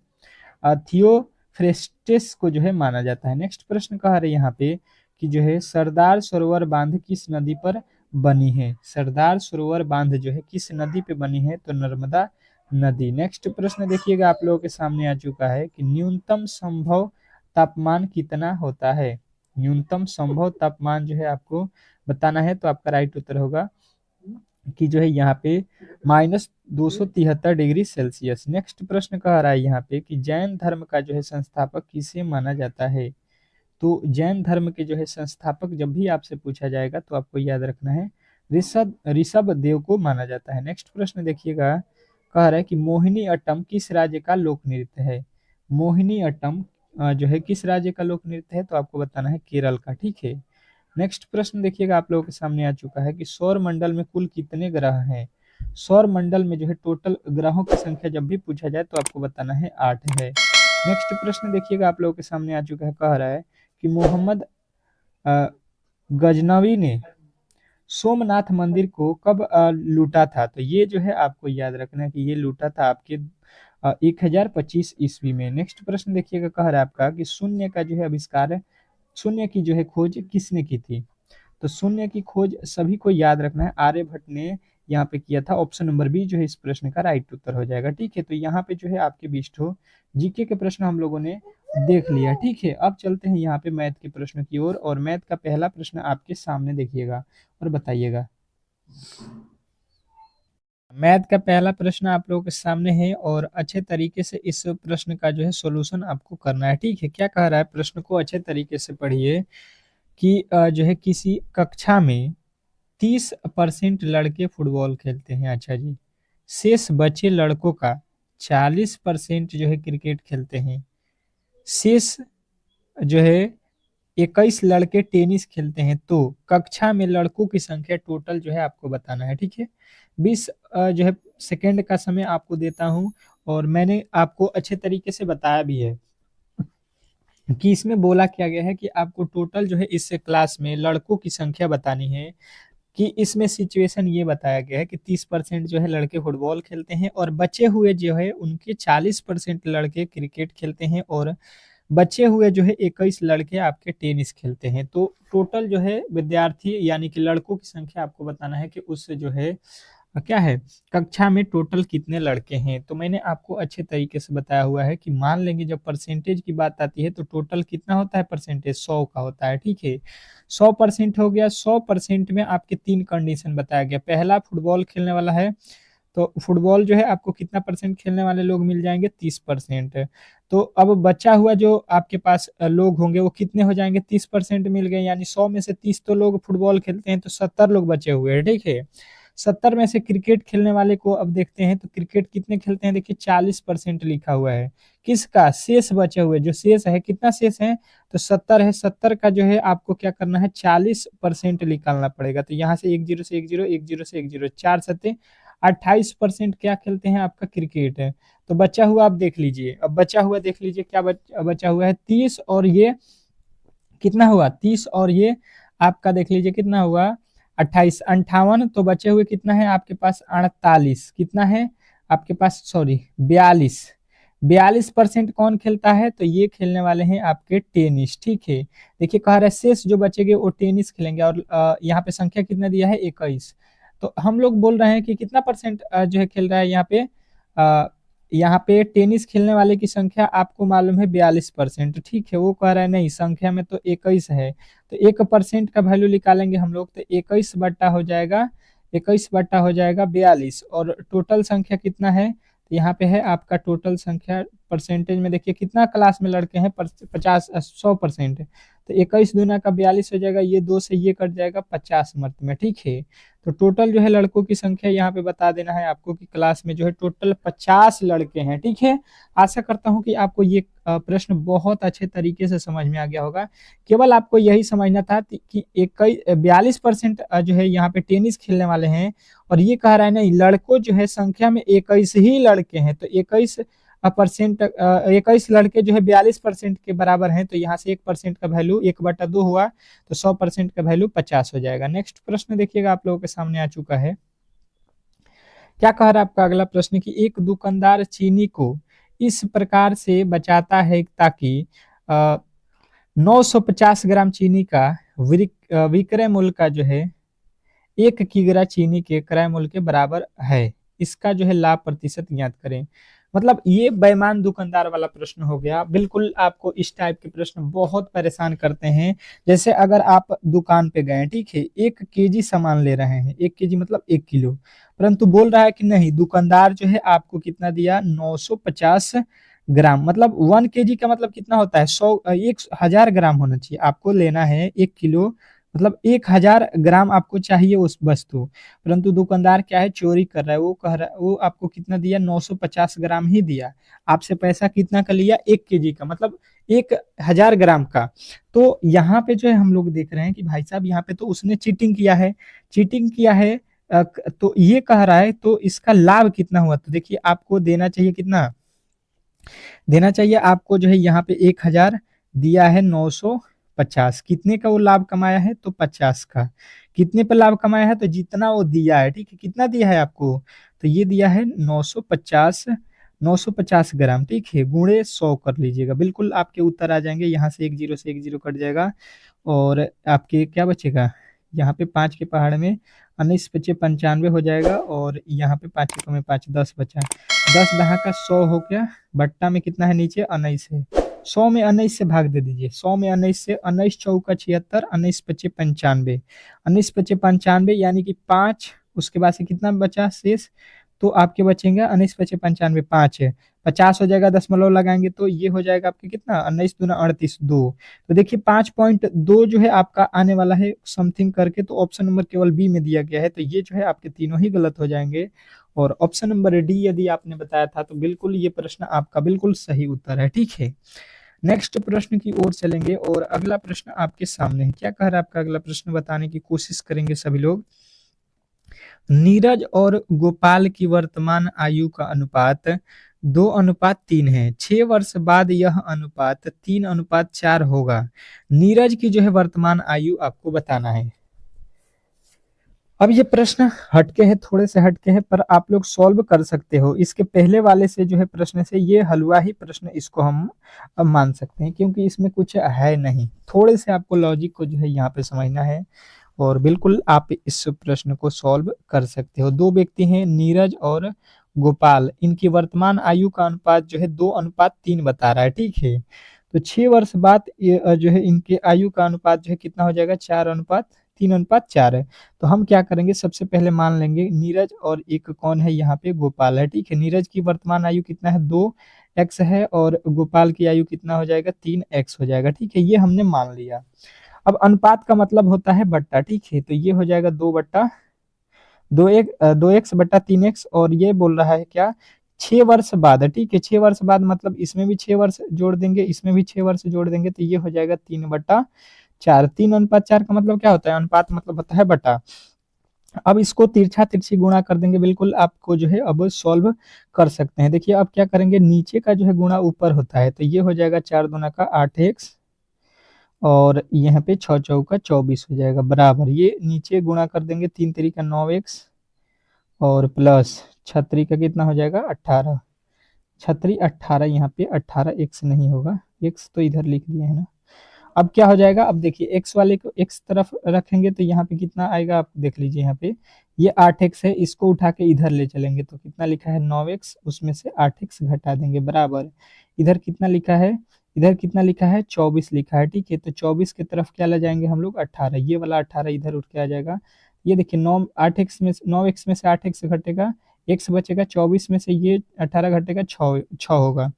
थियोफ्रेस्टिस को जो है माना जाता है। नेक्स्ट प्रश्न कह रहे हैं यहाँ पे कि जो है सरदार सरोवर बांध किस नदी पर बनी है। सरदार सरोवर बांध जो है किस नदी पे बनी है। तो नर्मदा नदी। नेक्स्ट प्रश्न देखिएगा आप लोगों के सामने आ चुका है कि न्यूनतम संभव तापमान कितना होता है। न्यूनतम संभव तापमान जो है आपको बताना है। तो आपका राइट उत्तर होगा कि जो है यहाँ पे -273 डिग्री सेल्सियस। नेक्स्ट प्रश्न कह रहा है यहाँ पे कि जैन धर्म का जो है संस्थापक किसे माना जाता है। तो जैन धर्म के जो है संस्थापक जब भी आपसे पूछा जाएगा तो आपको याद रखना है ऋषभ ऋषभ देव को माना जाता है। नेक्स्ट प्रश्न देखिएगा, कह रहा है कि मोहिनी अट्टम किस राज्य का लोक नृत्य है। मोहिनी अट्टम जो है किस राज्य का लोक नृत्य है। तो आपको बताना है केरल का। ठीक है, नेक्स्ट प्रश्न देखिएगा आप लोगों के सामने आ चुका है कि सौर मंडल में कुल कितने ग्रह हैं। सौर मंडल में जो है टोटल ग्रहों की संख्या जब भी पूछा जाए तो आपको बताना है 8 है। नेक्स्ट प्रश्न देखिएगा आप लोगों के सामने आ चुका है, कह रहा है कि मोहम्मद अ, गजनवी ने सोमनाथ मंदिर को कब लूटा था? तो ये जो है आपको याद रखना है कि ये लूटा था आपके 1025 ईस्वी में। नेक्स्ट प्रश्न देखिएगा, कह रहा है आपका कि शून्य का जो है आविष्कार, शून्य की जो है खोज किसने की थी? तो शून्य की खोज सभी को याद रखना है, आर्यभट्ट ने यहाँ पे किया था। ऑप्शन नंबर बी जो है इस प्रश्न का राइट उत्तर हो जाएगा। ठीक है, तो यहाँ पे जो है आपके 20 जीके के प्रश्न हम लोगों ने देख लिया। ठीक है, अब चलते हैं यहाँ पे मैथ के प्रश्न की ओर, और मैथ का पहला प्रश्न आपके सामने देखिएगा और बताइएगा। मैथ का पहला प्रश्न आप लोगों के सामने है और अच्छे तरीके से इस प्रश्न का जो है सॉल्यूशन आपको करना है। ठीक है, क्या कह रहा है, प्रश्न को अच्छे तरीके से पढ़िए कि जो है किसी कक्षा में 30% लड़के फुटबॉल खेलते हैं। अच्छा जी, शेष बचे लड़कों का 40% जो है क्रिकेट खेलते हैं। शेष जो है 21 लड़के टेनिस खेलते हैं। तो कक्षा में लड़कों की संख्या टोटल जो है आपको बताना है। ठीक है, 20 जो है सेकेंड का समय आपको देता हूं, और मैंने आपको अच्छे तरीके से बताया भी है कि इसमें बोला क्या गया है कि आपको टोटल जो है इस क्लास में लड़कों की संख्या बतानी है। कि इसमें सिचुएशन ये बताया गया है कि 30% जो है लड़के फुटबॉल खेलते हैं, और बचे हुए जो है उनके 40% लड़के क्रिकेट खेलते हैं, और बचे हुए जो है 21 लड़के आपके टेनिस खेलते हैं। तो टोटल जो है विद्यार्थी यानी कि लड़कों की संख्या आपको बताना है कि उससे जो है क्या है, कक्षा में टोटल कितने लड़के हैं। तो मैंने आपको अच्छे तरीके से बताया हुआ है कि मान लेंगे जब परसेंटेज की बात आती है तो टोटल कितना होता है, परसेंटेज 100 का होता है। ठीक है, 100% हो गया। 100% में आपके 3 कंडीशन बताया गया। पहला, फुटबॉल खेलने वाला है, तो फुटबॉल जो है आपको कितना परसेंट खेलने वाले लोग मिल जाएंगे, 30%। तो अब बचा हुआ जो आपके पास लोग होंगे वो कितने हो जाएंगे, 30% मिल गए, यानी 100 में से 30 तो लोग फुटबॉल खेलते हैं, तो 70 लोग बचे हुए हैं। ठीक है, 70 में से क्रिकेट खेलने वाले को अब देखते हैं, तो क्रिकेट कितने खेलते हैं, देखिए 40% लिखा हुआ है। किसका, शेष बचे हुए, जो शेष है, कितना शेष है, तो 70 है। 70 का जो है आपको क्या करना है, 40% निकालना पड़ेगा। तो यहाँ से 10 से 10, 10 से 10, 4 सत्ते 28% क्या खेलते हैं, आपका क्रिकेट है। तो बचा हुआ आप देख लीजिए, अब बचा हुआ देख लीजिए क्या बचा हुआ है, 30, और ये कितना हुआ, 30, और ये आपका देख लीजिए कितना हुआ, 28, 58। तो बचे हुए कितना है आपके पास, 48, कितना है आपके पास, सॉरी 42। 42% कौन खेलता है, तो ये खेलने वाले हैं आपके टेनिस। ठीक है, देखिए कह रहा है शेष जो बचेंगे वो टेनिस खेलेंगे, और यहाँ पे संख्या कितना दिया है, 21। तो हम लोग बोल रहे हैं कि कितना परसेंट जो है खेल रहा है यहाँ पे, यहाँ पे टेनिस खेलने वाले की संख्या आपको मालूम है 42%। ठीक है, वो कह रहा है नहीं, संख्या में तो 21 है, तो 1% का वैल्यू निकालेंगे हम लोग, तो 21 बट्टा हो जाएगा, 21 बट्टा हो जाएगा 42, और टोटल संख्या कितना है, तो यहाँ पे है आपका टोटल संख्या परसेंटेज में देखिए कितना क्लास में लड़के हैं, 100%। तो 21 दूना का 42 हो जाएगा, ये 2 से ये कट जाएगा, 50 मर्द में। ठीक है, तो टोटल जो है लड़कों की संख्या यहाँ पे बता देना है आपको कि क्लास में जो है टोटल 50 लड़के हैं। ठीक है, आशा करता हूँ कि आपको ये प्रश्न बहुत अच्छे तरीके से समझ में आ गया होगा। केवल आपको यही समझना था कि 42% जो है यहाँ पे टेनिस खेलने वाले हैं, और ये कह रहा है नहीं, लड़कों जो है संख्या में 21 ही लड़के हैं, तो 21% 21 लड़के जो है 42% के बराबर हैं, तो यहाँ से 1% का वैल्यू 1/2 हुआ, तो 100% का वैल्यू 50 हो जाएगा। नेक्स्ट प्रश्न देखिएगा आप लोगों के सामने आ चुका है, क्या कह रहा है आपका अगला प्रश्न कि एक दुकानदार चीनी को इस प्रकार से बचाता है ताकि 950 ग्राम चीनी का विक्रय मूल्य का जो है 1 किग्रा चीनी के क्रय मूल्य के बराबर है। इसका जो है लाभ प्रतिशत ज्ञात करें। मतलब ये बेईमान दुकानदार वाला प्रश्न हो गया। बिल्कुल आपको इस टाइप के प्रश्न बहुत परेशान करते हैं। जैसे अगर आप दुकान पे गए, ठीक है, 1 केजी सामान ले रहे हैं, 1 केजी मतलब 1 किलो, परंतु बोल रहा है कि नहीं, दुकानदार जो है आपको कितना दिया, 950 ग्राम, मतलब 1 केजी का मतलब कितना होता है, 1000 ग्राम होना चाहिए। आपको लेना है 1 किलो, मतलब 1000 ग्राम आपको चाहिए उस वस्तु, परंतु दुकानदार क्या है, चोरी कर रहा है। वो कह रहा है, वो आपको कितना दिया, 950 ग्राम ही दिया। आपसे पैसा कितना का लिया, 1 केजी का, मतलब 1000 ग्राम का। तो यहाँ पे जो है हम लोग देख रहे हैं कि भाई साहब यहाँ पे तो उसने चीटिंग किया है। चीटिंग किया है तो ये कह रहा है तो इसका लाभ कितना हुआ, तो देखिए आपको देना चाहिए कितना देना चाहिए आपको, जो है यहाँ पे 1000 दिया है 950, कितने का वो लाभ कमाया है, तो 50 का। कितने पे लाभ कमाया है, तो जितना वो दिया है, ठीक है, कितना दिया है आपको, तो ये दिया है 950, 950 ग्राम, ठीक है, गुणे 100 कर लीजिएगा, बिल्कुल आपके उत्तर आ जाएंगे। यहाँ से एक जीरो से एक जीरो कट जाएगा और आपके क्या बचेगा, यहाँ पे 5 के पहाड़ में 19×5 = 95 हो जाएगा, और यहाँ पे 5 में 5 10 बचा, 10 का 100 हो गया, बट्टा में कितना है नीचे 19 है, 100 में 19 से भाग दे दीजिए, 100 में 19 से 19 चौका 76, 19×5 = 95, 19×5 = 95 यानी कि 5, उसके बाद से कितना बचा शेष, तो आपके बचेंगे 19×5 = 95 5 है, 50 हो जाएगा, दशमलव लगाएंगे तो ये हो जाएगा आपके कितना 19 दूना 38 2। तो देखिए 5.2 जो है आपका आने वाला है समथिंग करके, तो ऑप्शन नंबर केवल बी में दिया गया है, तो ये जो है आपके तीनों ही गलत हो जाएंगे, और ऑप्शन नंबर डी यदि आपने बताया था तो बिल्कुल ये प्रश्न आपका बिल्कुल सही उत्तर है, ठीक है। नेक्स्ट प्रश्न की ओर चलेंगे और अगला प्रश्न आपके सामने है, क्या कह रहा है आपका अगला प्रश्न, बताने की कोशिश करेंगे सभी लोग। नीरज और गोपाल की वर्तमान आयु का अनुपात 2:3 है, 6 वर्ष बाद यह अनुपात 3:4 होगा। नीरज की जो है वर्तमान आयु आपको बताना है। अब ये प्रश्न हटके है, थोड़े से हटके है, पर आप लोग सॉल्व कर सकते हो, इसके पहले वाले से जो है प्रश्न से ये हलवा ही प्रश्न इसको हम अब मान सकते हैं, क्योंकि इसमें कुछ है नहीं, थोड़े से आपको लॉजिक को जो है यहाँ पे समझना है, और बिल्कुल आप इस प्रश्न को सॉल्व कर सकते हो। दो व्यक्ति हैं नीरज और गोपाल, इनकी वर्तमान आयु का अनुपात जो है 2:3 बता रहा है, ठीक है, तो 6 वर्ष बाद ये जो है इनके आयु का अनुपात जो है कितना हो जाएगा, 4:3:4 है। तो हम क्या करेंगे, सबसे पहले मान लेंगे नीरज और एक कौन है यहाँ पे गोपाल है, ठीक है, नीरज की वर्तमान आयु कितना है 2x है, और गोपाल की आयु कितना हो जाएगा 3x हो जाएगा, ठीक है, ये हमने मान लिया। अब अनुपात का मतलब होता है बट्टा, ठीक है, तो ये हो जाएगा 2x/3x, और ये बोल रहा है क्या 6 वर्ष बाद, ठीक है, 6 वर्ष बाद मतलब इसमें भी 6 वर्ष जोड़ देंगे, इसमें भी 6 वर्ष जोड़ देंगे, तो ये हो जाएगा 3/4। 3:4 का मतलब क्या होता है, अनुपात मतलब होता है बटा। अब इसको तिरछा तिरछी गुणा कर देंगे, बिल्कुल आपको जो है अब सॉल्व कर सकते हैं। देखिए अब क्या करेंगे, नीचे का जो है गुणा ऊपर होता है, तो ये हो जाएगा 4×2 = 8x, और यहाँ पे 6×4 = 24 हो जाएगा, बराबर ये नीचे गुणा कर देंगे, 3×3 = 9x, और प्लस छतरी का कितना हो जाएगा 18, छतरी 18, यहाँ पे 18x नहीं होगा, x तो इधर लिख दिए है ना। अब क्या हो जाएगा, अब देखिए x वाले को x तरफ रखेंगे तो यहाँ पे कितना आएगा, आप देख लीजिए, यहाँ पे ये 8x है, इसको उठा के इधर ले चलेंगे तो कितना लिखा है 9x, उसमें से 8x घटा देंगे, बराबर इधर कितना लिखा है, इधर कितना लिखा है 24 लिखा है, ठीक है, तो 24 की तरफ क्या ले जाएंगे हम लोग 18, ये वाला 18 इधर उठ के आ जाएगा। ये देखिए 9x में से 8x घटेगा, x बचेगा, 24 में से ये 18 घटेगा, 6 होगा।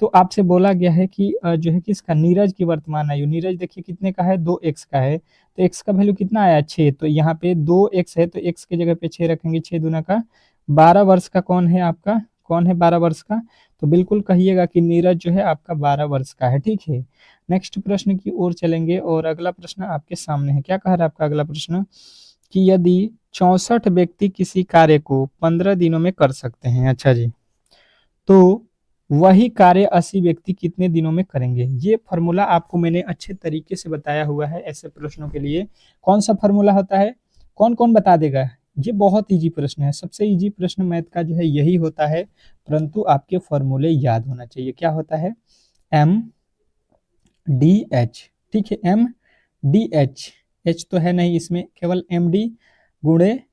तो आपसे बोला गया है कि जो है किसका, नीरज की वर्तमान आयु, नीरज देखिए कितने का है 2x का है, तो x का वैल्यू कितना आया 6, तो यहाँ पे 2x है, तो x की जगह पे 6 रखेंगे, 6×2 = 12 वर्ष का कौन है आपका, कौन है 12 वर्ष का, तो बिल्कुल कहिएगा कि नीरज जो है आपका 12 वर्ष का है, ठीक है। नेक्स्ट प्रश्न की ओर चलेंगे और अगला प्रश्न आपके सामने है, क्या कह रहा है आपका अगला प्रश्न, कि यदि 64 व्यक्ति किसी कार्य को 15 दिनों में कर सकते हैं, अच्छा जी, तो वही कार्य 80 व्यक्ति कितने दिनों में करेंगे। ये फॉर्मूला आपको मैंने अच्छे तरीके से बताया हुआ है ऐसे प्रश्नों के लिए। कौन सा फॉर्मूला होता है, कौन कौन बता देगा, ये बहुत इजी प्रश्न है, सबसे इजी प्रश्न मैथ का जो है यही होता है, परंतु आपके फॉर्मूले याद होना चाहिए। क्या होता है, MDH, ठीक है, MDH, H तो है नहीं इसमें, केवल MDH गुणे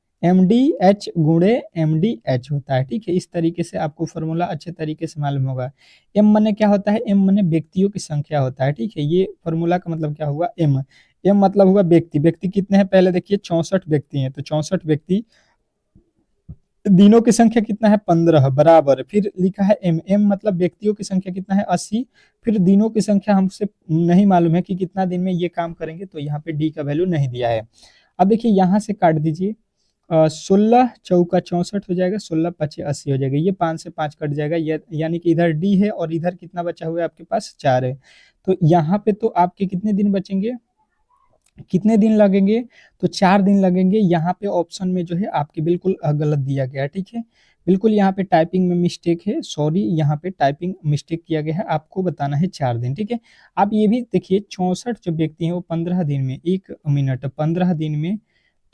MDH होता है, ठीक है, इस तरीके से आपको फॉर्मूला अच्छे तरीके से मालूम होगा। M माने क्या होता है, M माने व्यक्तियों की संख्या होता है, ठीक है, ये फॉर्मूला का मतलब क्या हुआ, M मतलब हुआ व्यक्ति, व्यक्ति कितने हैं पहले देखिए 64 व्यक्ति हैं, तो 64 व्यक्ति, दिनों की संख्या कितना है 15, बराबर फिर लिखा है M मतलब व्यक्तियों की संख्या कितना है 80, फिर दिनों की संख्या हमसे नहीं मालूम है कि कितना दिन में ये काम करेंगे, तो यहाँ पे D का वैल्यू नहीं दिया है। अब देखिए यहाँ से काट दीजिए, 16×4 = 64 हो जाएगा, 16×5 = 80 हो जाएगा, ये 5 से 5 कट जाएगा, यानी कि इधर D है और इधर कितना बचा हुआ है आपके पास 4 है, तो यहाँ पे तो आपके कितने दिन बचेंगे, कितने दिन लगेंगे, तो 4 दिन लगेंगे। यहाँ पे ऑप्शन में जो है आपके बिल्कुल गलत दिया गया है, ठीक है। बिल्कुल यहाँ पे टाइपिंग में मिस्टेक है, सॉरी, यहाँ पे टाइपिंग मिस्टेक किया गया है, आपको बताना है 4 दिन, ठीक है। आप ये भी देखिए 64 जो व्यक्ति हैं वो 15 दिन में, 1 मिनट 15 दिन में,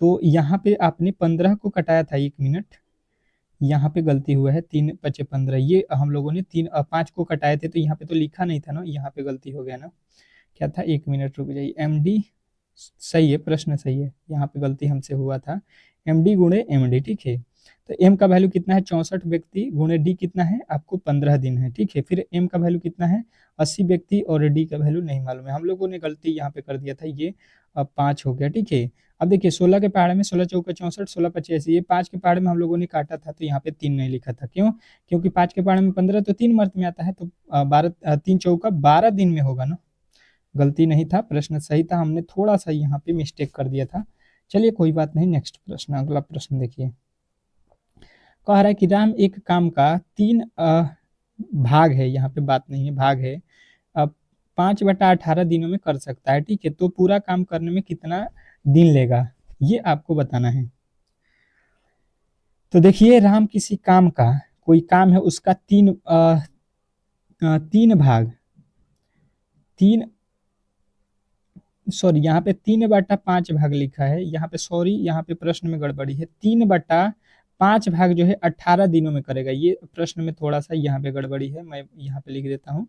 तो यहाँ पे आपने 15 को कटाया था 1 मिनट, यहाँ पे गलती हुआ है, 3 पचे 15, ये हम लोगों ने 5 को कटाए थे, तो यहाँ पे तो लिखा नहीं था ना, यहाँ पे गलती हो गया ना, क्या था, 1 मिनट रुक जाइए, एमडी सही है, प्रश्न सही है, यहाँ पे गलती हमसे हुआ था, एमडी गुणे एमडी, ठीक है। तो एम का वैल्यू कितना है, 64 व्यक्ति, गुणे डी कितना है आपको, 15 दिन है, ठीक है। फिर एम का वैल्यू कितना है, 80 व्यक्ति, और डी का वैल्यू नहीं मालूम है, हम लोगों ने गलती यहाँ पे कर दिया था, ये अब 5 हो गया, ठीक है। अब देखिए 16 के पहाड़े में 16 चौका 64, 16 पचे 80, ये 5 के पहाड़े में हम लोगों ने काटा था, तो यहाँ पे 3 नहीं लिखा था, क्यों, क्योंकि 5 के पहाड़े में 15 तो 3 मर्त में आता है, तो 12 3 चौका 12 दिन में होगा ना, गलती नहीं था, प्रश्न सही था, हमने थोड़ा सा यहाँ पे मिस्टेक कर दिया था। चलिए कोई बात नहीं, नेक्स्ट प्रश्न, अगला प्रश्न देखिए। कह रहा है कि राम एक काम का 3 भाग है, यहाँ पे बात नहीं है, भाग है, 5/18 दिनों में कर सकता है, ठीक है। तो पूरा काम करने में कितना दिन लेगा, ये आपको बताना है। तो देखिए राम किसी काम का, कोई काम है उसका 3 भाग, 3 सॉरी, यहाँ पे 3/5 भाग लिखा है, यहाँ पे सॉरी, यहाँ पे प्रश्न में गड़बड़ी है, 3/5 भाग जो है 18 दिनों में करेगा, ये प्रश्न में थोड़ा सा यहाँ पे गड़बड़ी है, मैं यहाँ पे लिख देता हूँ,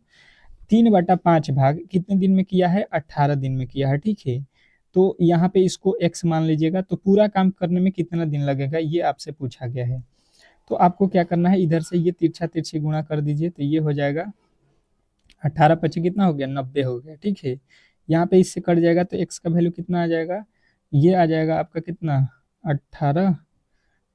3/5 भाग कितने दिन में किया है, 18 दिन में किया है, ठीक है। तो यहाँ पे इसको x मान लीजिएगा, तो पूरा काम करने में कितना दिन लगेगा, ये आपसे पूछा गया है। तो आपको क्या करना है, इधर से ये तिरछा तिरछी गुणा कर दीजिए, तो ये हो जाएगा 18 पचे कितना हो गया, 90 हो गया, ठीक है। यहाँ पे इससे कट जाएगा, तो x का वैल्यू कितना आ जाएगा, ये आ जाएगा आपका कितना, 18,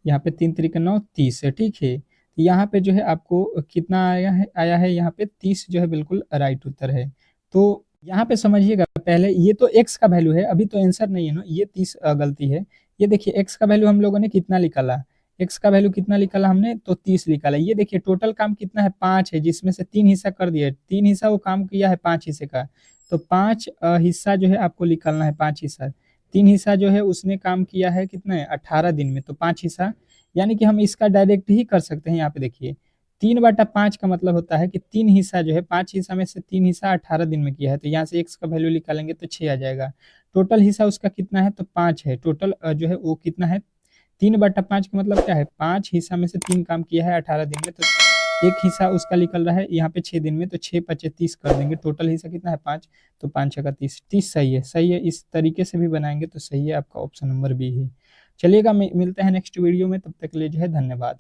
यहाँ पे 3 3 9 30 है, ठीक है। यहाँ पे जो है आपको कितना आया है यहाँ पे 30 जो है बिल्कुल राइट उत्तर है। तो यहाँ पे समझिएगा, पहले ये तो x का वैल्यू है, अभी तो आंसर नहीं है ना, ये 30 गलती है। ये देखिए x का वैल्यू हम लोगों ने कितना निकाला, x का वैल्यू कितना निकाला हमने, तो 30 निकाला। ये देखिए टोटल काम कितना है, 5 है, जिसमें से 3 हिस्सा कर दिया, 3 हिस्सा वो काम किया है 5 हिस्से का, तो 5 हिस्सा जो है आपको निकालना है, 5 हिस्सा, 3 हिस्सा जो है उसने काम किया है कितना है, 18 दिन में, तो 5 हिस्सा, यानी कि हम इसका डायरेक्ट ही कर सकते हैं। यहाँ पे देखिए 3/5 का मतलब होता है कि 3 हिस्सा जो है, 5 हिस्सा में से 3 हिस्सा 18 दिन में किया है, तो यहाँ से x का वैल्यू निकालेंगे तो 6 आ जाएगा। टोटल हिस्सा उसका कितना है, तो 5 है, टोटल जो है वो कितना है, 3/5 का मतलब क्या है, 5 हिस्सा में से 3 काम किया है 18 दिन में, तो एक हिस्सा उसका निकल रहा है यहाँ पे 6 दिन में, तो 6 पचे 30 कर देंगे, टोटल हिस्सा कितना है 5, तो 5 छका 30, 30 सही है, सही है, इस तरीके से भी बनाएंगे तो सही है, आपका ऑप्शन नंबर बी है। चलिएगा मिलते हैं नेक्स्ट वीडियो में, तब तक के लिए जो है धन्यवाद।